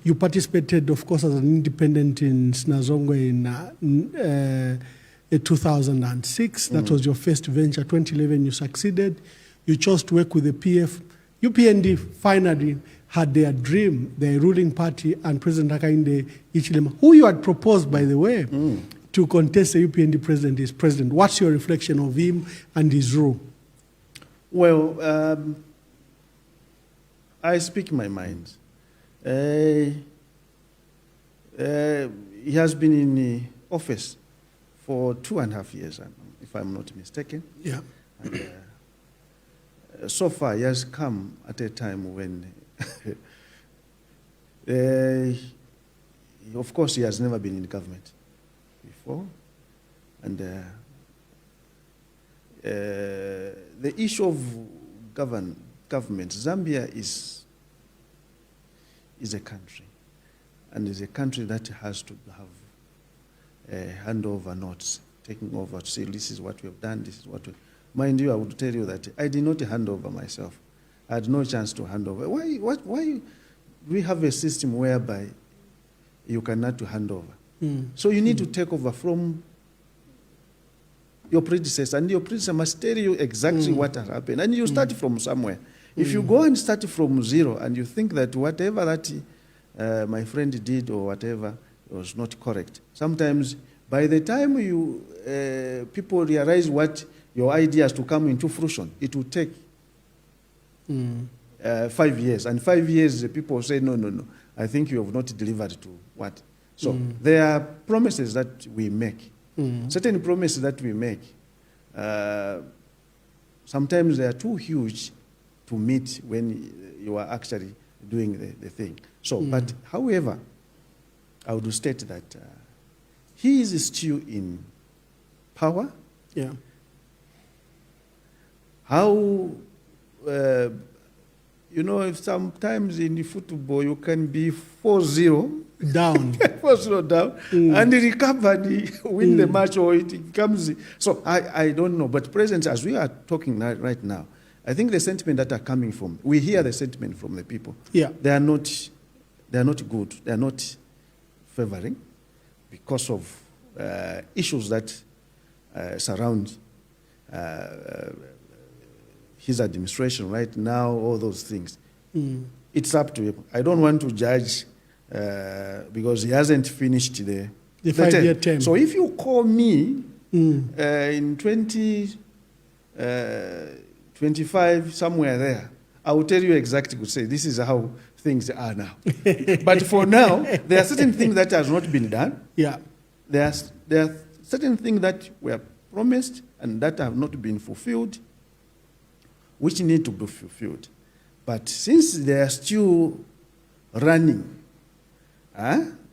You participated, of course, as an independent in Snazongwe in 2006. That was your first venture. 2011, you succeeded. You chose to work with the PF. UPND finally had their dream, their ruling party, and President Hakainde Hichilema, who you had proposed, by the way, to contest the UPND president is president. What's your reflection of him and his rule? Well, I speak my mind. He has been in office for 2.5 years, if I'm not mistaken. Yeah. And, so far, he has come at a time when, of course, he has never been in government before. And the issue of government, Zambia is is a country, and is a country that has to have handover notes, taking over to say, this is what we have done, this is what we... Mind you, I would tell you that I did not hand over myself. I had no chance to hand over. Why we have a system whereby you cannot hand over? So you need to take over from your predecessor, and your predecessor must tell you exactly what has happened, and you start from somewhere. If you go and start from zero, and you think that whatever that my friend did or whatever was not correct, sometimes by the time you people realize what your ideas to come into fruition, it will take 5 years. And 5 years, the people say, no, I think you have not delivered to what? So there are promises that we make. Certain promises that we make, sometimes they are too huge to meet when you are actually doing the thing. So, but however, I would state that he is still in power. Yeah. How, if sometimes in the football you can be 4-0 down, 4-0 down, and recover and win the match, or it comes. So I don't know. But present, as we are talking right now, I think the sentiment that are coming from, we hear the sentiment from the people. Yeah. They are not good. They are not favoring because of issues that surround his administration right now, all those things. It's up to him. I don't want to judge because he hasn't finished the 5-year term. So if you call me in 2025, somewhere there, I will tell you exactly, to say this is how things are now. But for now, there are certain things that has not been done. Yeah. There are certain things that were promised and that have not been fulfilled, which need to be fulfilled. But since they are still running,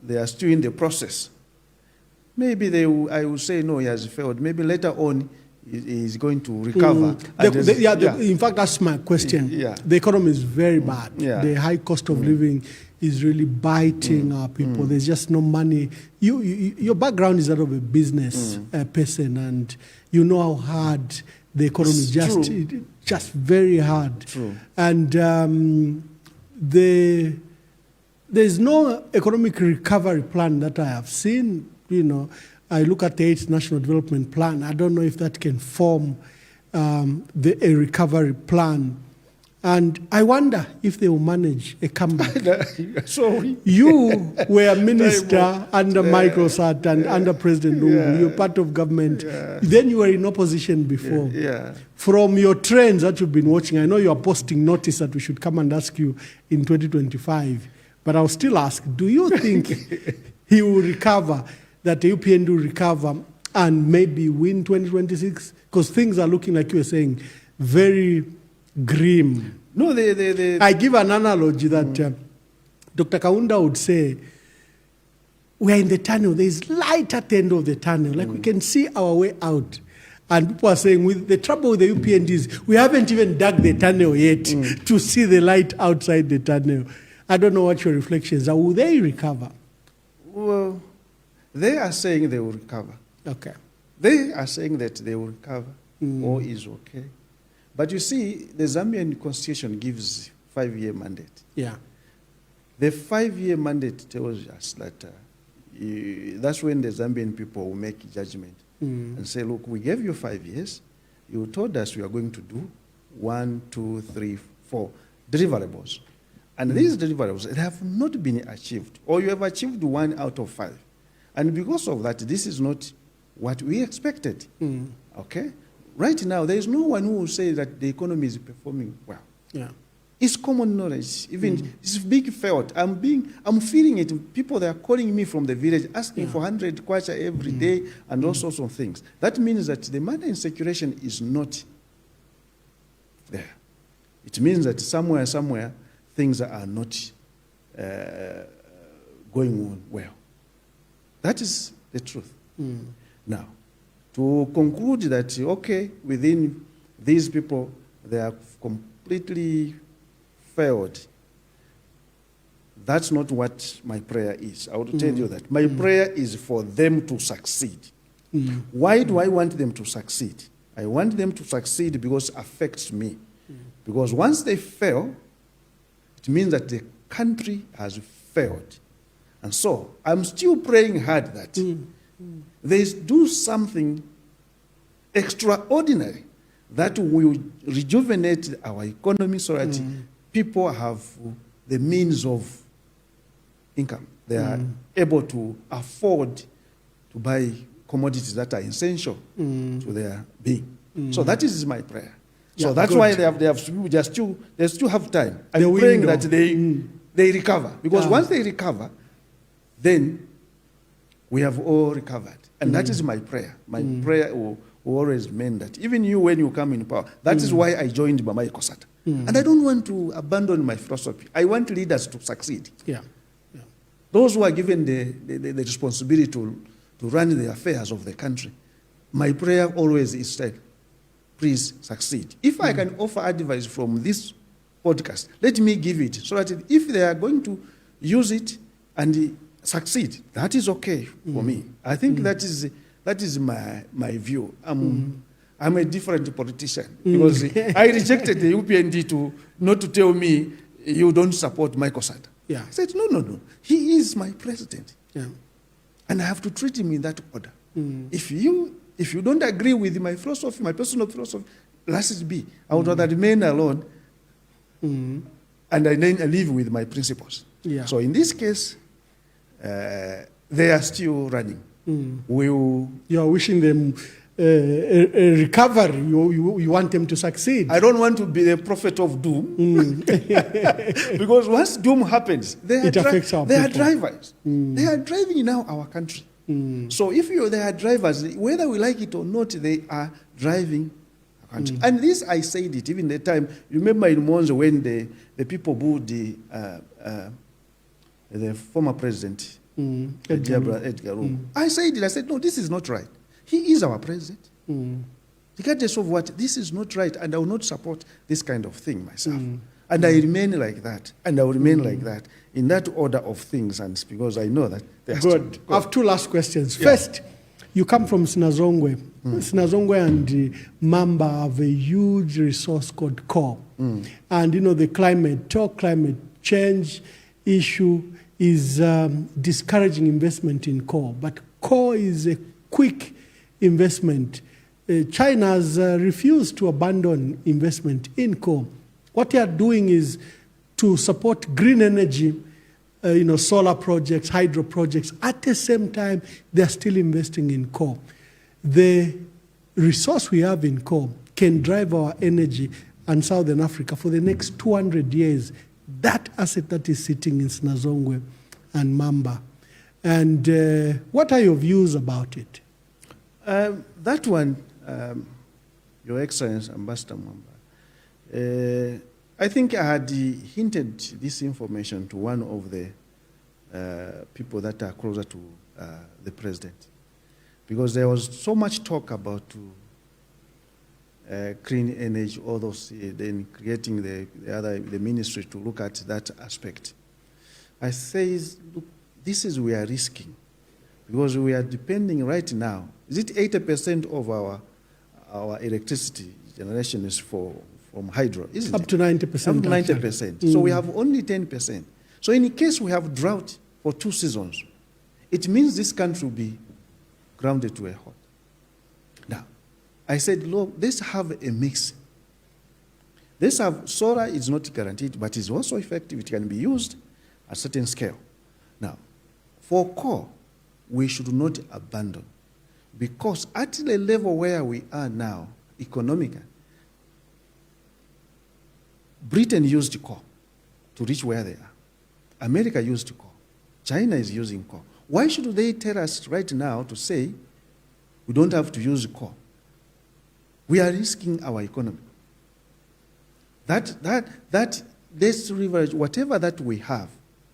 they are still in the process, maybe I will say, no, he has failed. Maybe later on, he is going to recover. In fact, that's my question. The economy is very bad. The high cost of living is really biting our people. There's just no money. Your background is that of a business person, and you know how hard the economy is just very hard. True. And there's no economic recovery plan that I have seen. I look at the 8th National Development Plan. I don't know if that can form a recovery plan. And I wonder if they will manage a comeback. Sorry. You were a minister under Microsat and under President Lungu. You're part of government. Then you were in opposition before. From your trends that you've been watching, I know you are posting notice that we should come and ask you in 2025. But I'll still ask, do you think he will recover, that the UPN will recover and maybe win 2026? Because things are looking, like you were saying, very grim. No, I give an analogy that Dr. Kaunda would say, we're in the tunnel, there's light at the end of the tunnel, like we can see our way out. And people are saying, with the trouble with the UPN is, we haven't even dug the tunnel yet to see the light outside the tunnel. I don't know what your reflections are. Will they recover? Well, they are saying they will recover. Okay. They are saying that they will recover. All is okay. But you see, the Zambian constitution gives 5-year mandate. Yeah. The 5-year mandate tells us that that's when the Zambian people will make judgment and say, look, we gave you 5 years. You told us we are going to do 1, 2, 3, 4 deliverables. And these deliverables have not been achieved, or you have achieved 1 out of 5. And because of that, this is not what we expected. Okay? Right now, there is no one who will say that the economy is performing well. Yeah. It's common knowledge. Even it's big felt. I'm feeling it. People, they are calling me from the village, asking for 100 kwacha every day and all sorts of things. That means that the money in circulation is not there. It means that somewhere, things are not going on well. That is the truth. Now, to conclude that, okay, within these people, they are completely failed, That's not what my prayer is. I want to tell you that. My prayer is for them to succeed. Why do I want them to succeed? I want them to succeed because it affects me. Because once they fail, it means that the country has failed. And so I'm still praying hard that they do something extraordinary that will rejuvenate our economy so that people have the means of income. They are able to afford to buy commodities that are essential to their being. So that is my prayer. So Yeah, that's good. why they still have time. I'm praying that they recover. Because once they recover, then we have all recovered. And that is my prayer. My prayer will always mean that even you, when you come in power, that is why I joined Mama Ekosata. And I don't want to abandon my philosophy. I want leaders to succeed. Yeah. Those who are given the responsibility to run the affairs of the country, my prayer always is that, please succeed. If I can offer advice from this podcast, let me give it, so that if they are going to use it and succeed, that is okay for me. I think that is my view. I'm a different politician because I rejected the UPND not to tell me you don't support Michael Sata. Yeah. I said, no. He is my president. Yeah. And I have to treat him in that order. If you don't agree with my philosophy, my personal philosophy, let it be. I would rather remain alone and I live with my principles. Yeah. So in this case, they are still running. You are wishing them a recovery. You want them to succeed. I don't want to be the prophet of doom. Because once doom happens, they are drivers. They are driving now our country. So if they are drivers, whether we like it or not, they are driving our country. And this, I said it even the time, you remember in Monzo when the people booed the former president, Edgar Lungu. I said, no, this is not right. He is our president. Regardless of what, this is not right, and I will not support this kind of thing myself. And I remain like that, and I will remain like that, in that order of things, and because I know that they are Good. I have two last questions. First, you come from Sinazongwe. Sinazongwe and Mamba have a huge resource called coal. And, the climate change issue is discouraging investment in coal. But coal is a quick investment. China has refused to abandon investment in coal. What they are doing is to support green energy, solar projects, hydro projects. At the same time, they are still investing in coal. The resource we have in coal can drive our energy and Southern Africa for the next 200 years. That asset that is sitting in Sinazongwe and Mamba. And what are your views about it? That one, Your Excellency, Ambassador Mamba, I think I had hinted this information to one of the people that are closer to the president, because there was so much talk about clean energy, all those, then creating the ministry to look at that aspect. I say, look, this is we are risking, because we are depending right now. Is it 80% of our electricity generation is from hydro? Isn't Up to 90%. Up to 90%. So we have only 10%. So in case we have drought for 2 seasons, it means this country will be grounded to a halt. Now, I said, look, let's have a mix. Let's have solar is not guaranteed, but it's also effective. It can be used at a certain scale. Now, for coal, we should not abandon, because at the level where we are now, economically, Britain used coal to reach where they are. America used coal. China is using coal. Why should they tell us right now to say we don't have to use coal? We are risking our economy. Let's leverage whatever that we have,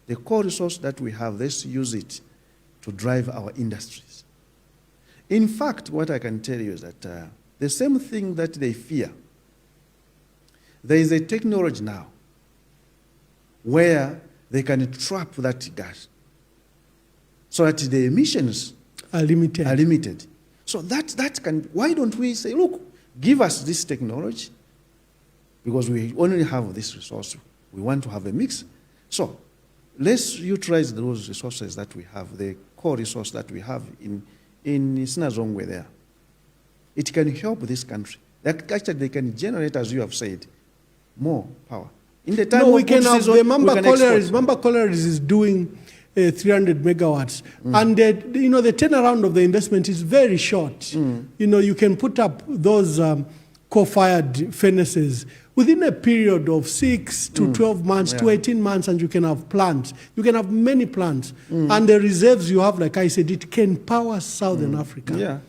the core resource that we have, let's use it to drive our industries. In fact, what I can tell you is that the same thing that they fear, there is a technology now where they can trap that gas so that the emissions Are limited. So that can, why don't we say, look, give us this technology, because we only have this resource. We want to have a mix. So let's utilize those resources that we have, the core resource that we have in Sinazongwe there. It can help this country. Actually, they can generate, as you have said, more power. In the time No, of we can good have season, the we Mamba Collieries is doing 300 megawatts. And the turnaround of the investment is very short. You can put up those coal-fired furnaces within a period of 6 to 12 months to 18 months, and you can have plants. You can have many plants. And the reserves you have, like I said, it can power Southern Africa. Yeah.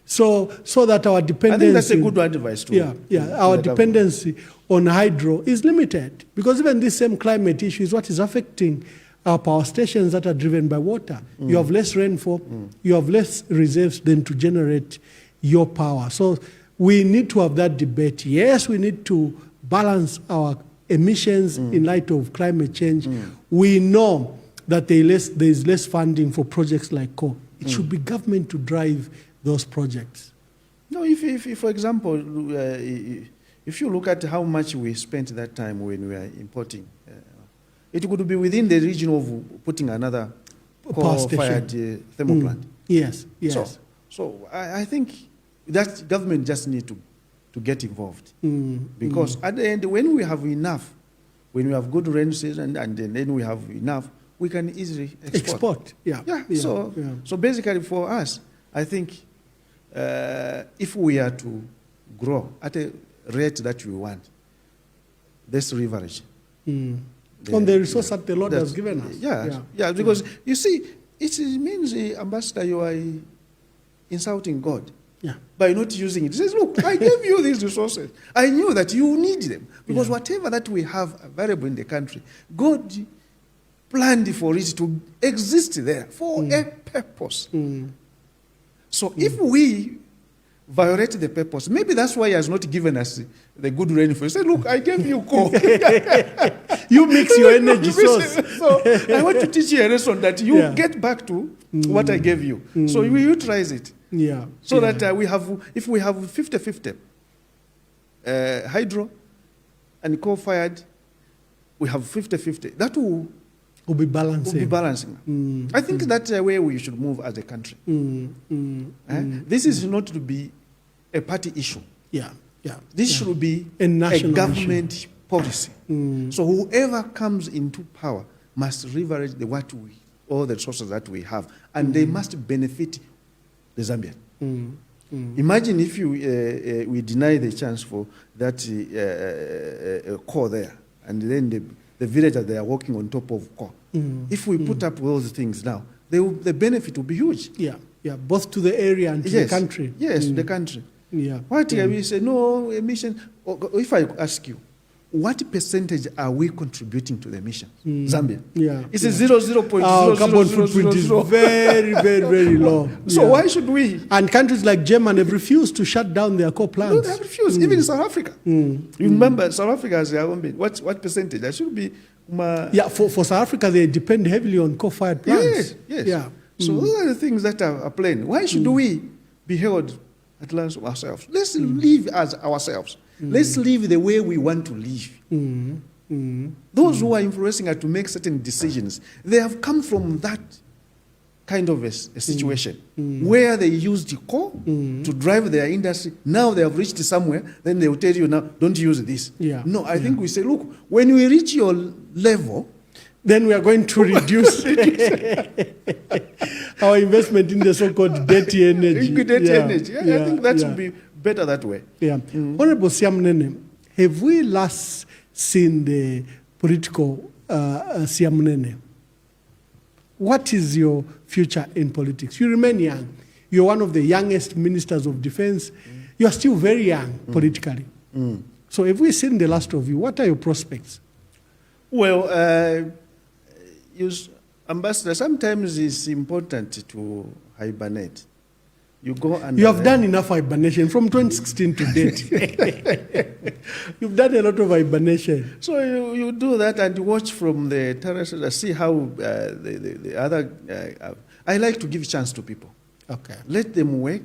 So that our dependency... I think that's a good advice too. Our dependency on hydro is limited, because even this same climate issue is what is affecting our power stations that are driven by water. You have less rainfall, you have less reserves than to generate your power. So we need to have that debate. Yes, we need to balance our emissions in light of climate change. We know that there is less funding for projects like coal. It should be government to drive those projects. No, if for example, if you look at how much we spent that time when we were importing, it could be within the region of putting another coal-fired thermal plant. Yes. So I think that government just need to get involved. Because at the end, when we have enough, when we have good rain season and then we have enough, we can easily export. So basically for us, I think if we are to grow at a rate that we want, this leverage. On the resource that the Lord has given us. Because you see, it means, Ambassador, you are insulting God by not using it. He says, look, I gave you these resources. I knew that you need them, because whatever that we have available in the country, God planned for it to exist there for a purpose. So if we violate the purpose, maybe that's why he has not given us the good rainfall. He said, look, I gave you coal. You mix your energy source. So I want to teach you a lesson that you get back to what I gave you. So we utilize it. So that if we have 50-50 hydro and coal-fired, we have 50-50. That will be balancing. I think that's the way we should move as a country. This is not to be a party issue. This should be a government policy. So whoever comes into power must leverage all the resources that we have, and they must benefit the Zambian. Imagine if we deny the chance for that core there, and then the villagers, they are working on top of core. If we put up those things now, the benefit will be huge. Both to the area and to the country. Yes, the country. Why we say no emission? If I ask you, what percentage are we contributing to the emission? Zambia. It's a 0.00. Our carbon footprint is very, very, very low. So why should we? And countries like Germany have refused to shut down their coal plants. No, they have refused. Even South Africa. You remember, South Africa has their own bid. What percentage? That should be. For South Africa, they depend heavily on coal-fired plants. Yes. So those are the things that are plain. Why should we be held at last ourselves? Let's live as ourselves. Let's live the way we want to live. Those who are influencing us to make certain decisions, they have come from that kind of a situation where they used coal to drive their industry. Now they have reached somewhere, then they will tell you, now, don't use this. No, I think we say, look, when we reach your level, then we are going to reduce our investment in the so-called dirty energy. I think that would be better that way. Honorable Siamunene, have we last seen the political Siamunene? What is your future in politics? You remain young. You're one of the youngest ministers of defense. You are still very young politically. So have we seen the last of you? What are your prospects? Well, Ambassador, sometimes it's important to hibernate. You go under. You have done enough hibernation from 2016 to date. You've done a lot of hibernation. So you do that and watch from the terraces, see how the other. I like to give chance to people. Okay. Let them work,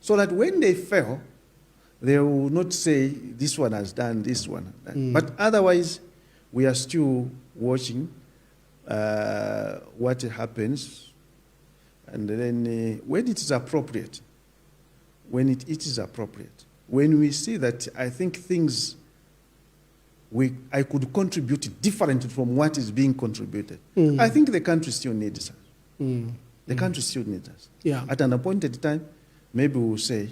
so that when they fail, they will not say this one has done this one. But otherwise, we are still watching what happens. And then when it is appropriate, when it is appropriate, when we see that I think things I could contribute different from what is being contributed, I think the country still needs us. The country still needs us. Yeah. At an appointed time, maybe we'll say,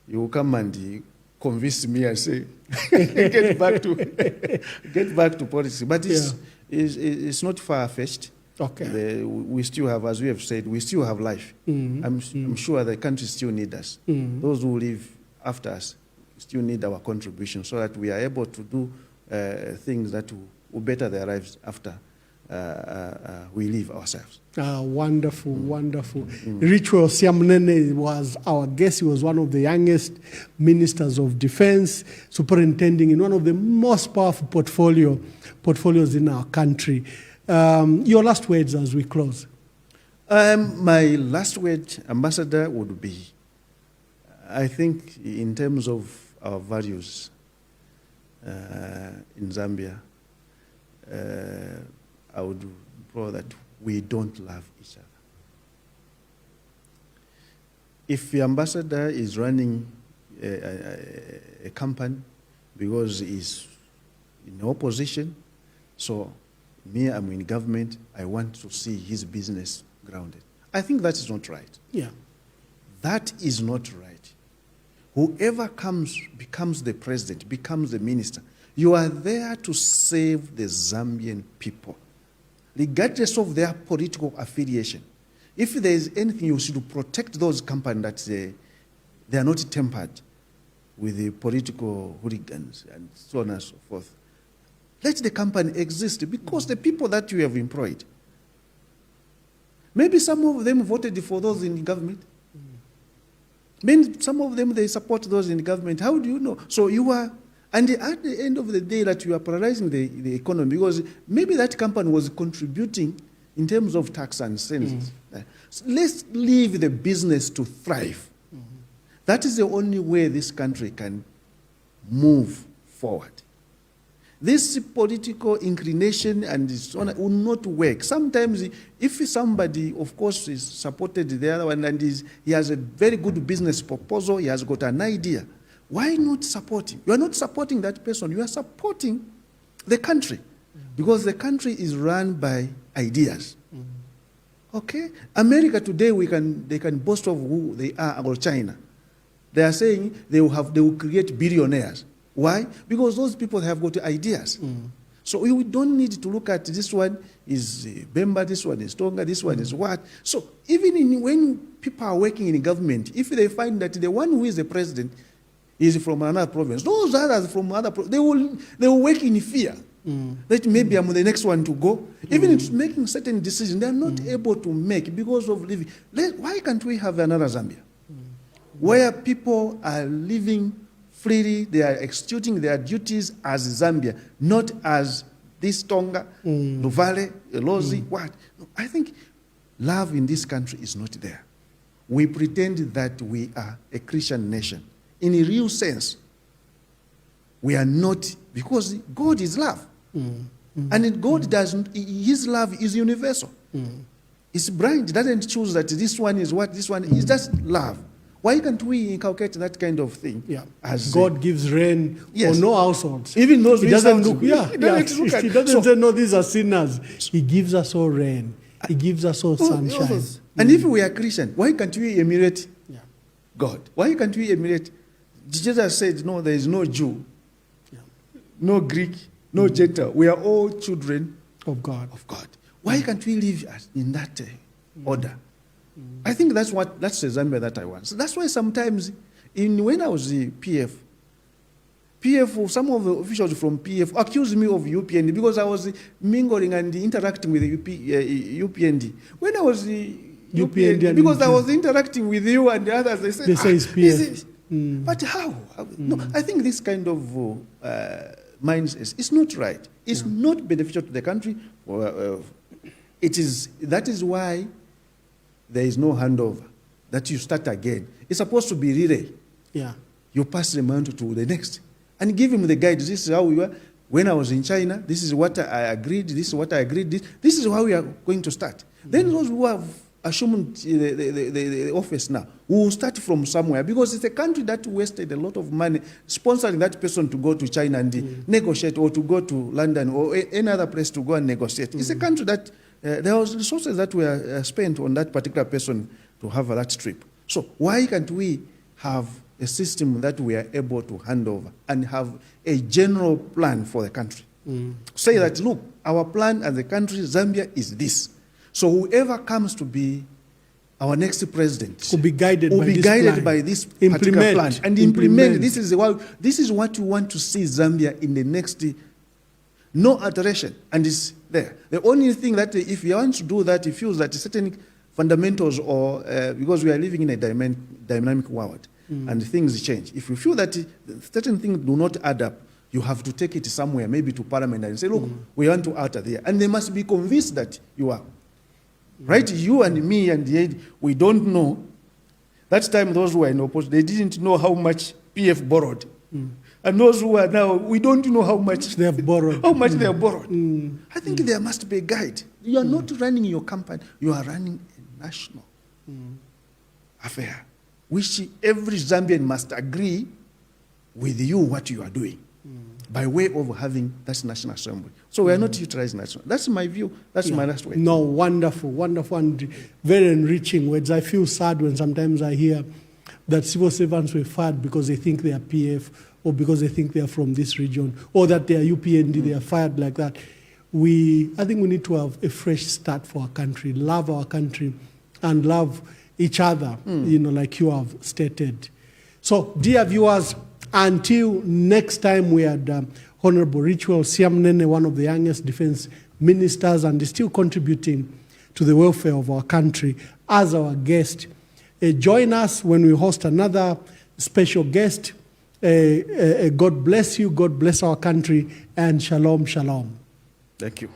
you will come and convince me and say, get back to policy. But it's not far-fetched. Okay. We still have, as we have said, we still have life. I'm sure the country still needs us. Those who live after us still need our contribution so that we are able to do things that will better their lives after we leave ourselves. Wonderful, wonderful. Richwell Siamunene was our guest. He was one of the youngest ministers of defense, superintending in one of the most powerful portfolios in our country. Your last words as we close. My last word, Ambassador, would be, I think in terms of our values in Zambia, I would implore that we don't love each other. If the ambassador is running a company because he's in opposition, so me, I'm in government, I want to see his business grounded. I think that is not right. Yeah. That is not right. Whoever becomes the president, becomes the minister, you are there to save the Zambian people, regardless of their political affiliation. If there is anything, you should protect those companies that they are not tempered with the political hooligans and so on and so forth. Let the company exist because the people that you have employed, maybe some of them voted for those in government. Maybe some of them, they support those in the government. How do you know? So you are, and at the end of the day that you are paralyzing the economy because maybe that company was contributing in terms of tax and cents. So let's leave the business to thrive. That is the only way this country can move forward. This political inclination and so on will not work. Sometimes, if somebody, of course, is supported the other one and he has a very good business proposal, he has got an idea, why not support him? You are not supporting that person. You are supporting the country because the country is run by ideas. Okay? America today, they can boast of who they are, or China. They are saying they will create billionaires. Why? Because those people have got ideas. So we don't need to look at this one is Bemba, this one is Tonga, this one is what. So even when people are working in government, if they find that the one who is the president is from another province, those others from other provinces, they will work in fear. That maybe I'm the next one to go. Even if making certain decisions, they are not able to make because of living. Why can't we have another Zambia? Where people are living freely, they are executing their duties as Zambia, not as this Tonga, Luvale, Elozi, what? No, I think love in this country is not there. We pretend that we are a Christian nation. In a real sense, we are not, because God is love. And God doesn't, his love is universal. It's blind, it doesn't choose that this one is what, this one is just love. Why can't we inculcate that kind of thing? Yeah. As God gives rain for no households. Even those he doesn't look. He doesn't say no, these are sinners. He gives us all rain. He gives us all sunshine. And if we are Christian, why can't we emulate God? Why can't we emulate? Jesus said, no, there is no Jew, no Greek, no Gentile. We are all children of God. Why can't we live in that order? I think that's the Zambia that I want. So that's why sometimes, when I was the PF, some of the officials from PF accused me of UPND because I was mingling and interacting with the UPND. When I was UPND. Because I was interacting with you and the others. They said, They say it's PF. But how? No, I think this kind of mindset is not right. It's not beneficial to the country. That is why there is no handover, that you start again. It's supposed to be relay. Yeah. You pass the mantle to the next and give him the guide. This is how we were. When I was in China, this is what I agreed. This is what I agreed. This is how we are going to start. Then those who have assumed the office now will start from somewhere, because it's a country that wasted a lot of money sponsoring that person to go to China and negotiate, or to go to London or any other place to go and negotiate. It's a country that there was resources that were spent on that particular person to have that trip. So why can't we have a system that we are able to hand over and have a general plan for the country? Say that, look, our plan as a country, Zambia, is this. So whoever comes to be our next president will be guided by this particular plan and implement. This is what you want to see Zambia in the next. No alteration, and it's there. The only thing that if you want to do that, he feels that certain fundamentals, or because we are living in a dynamic world and things change. If you feel that certain things do not add up, you have to take it somewhere, maybe to Parliament, and say, look, we want to alter there. And they must be convinced that you are. Right? You and me and the aid, we don't know. That time, those who were in opposition, they didn't know how much PF borrowed. And those who are now, we don't know how much they have borrowed. How much they have borrowed. I think there must be a guide. You are not running your company. You are running a national affair, which every Zambian must agree with you what you are doing by way of having that National Assembly. So we are not utilizing that. That's my view. That's my last word. No, wonderful, wonderful, and very enriching words. I feel sad when sometimes I hear that civil servants were fired because they think they are PF, or because they think they are from this region, or that they are UPND, they are fired like that. I think we need to have a fresh start for our country, love our country, and love each other, like you have stated. So, dear viewers, until next time, we had Honorable Ritual Siamunene, one of the youngest defense ministers, and is still contributing to the welfare of our country, as our guest. Join us when we host another special guest. God bless you, God bless our country, and shalom, shalom. Thank you.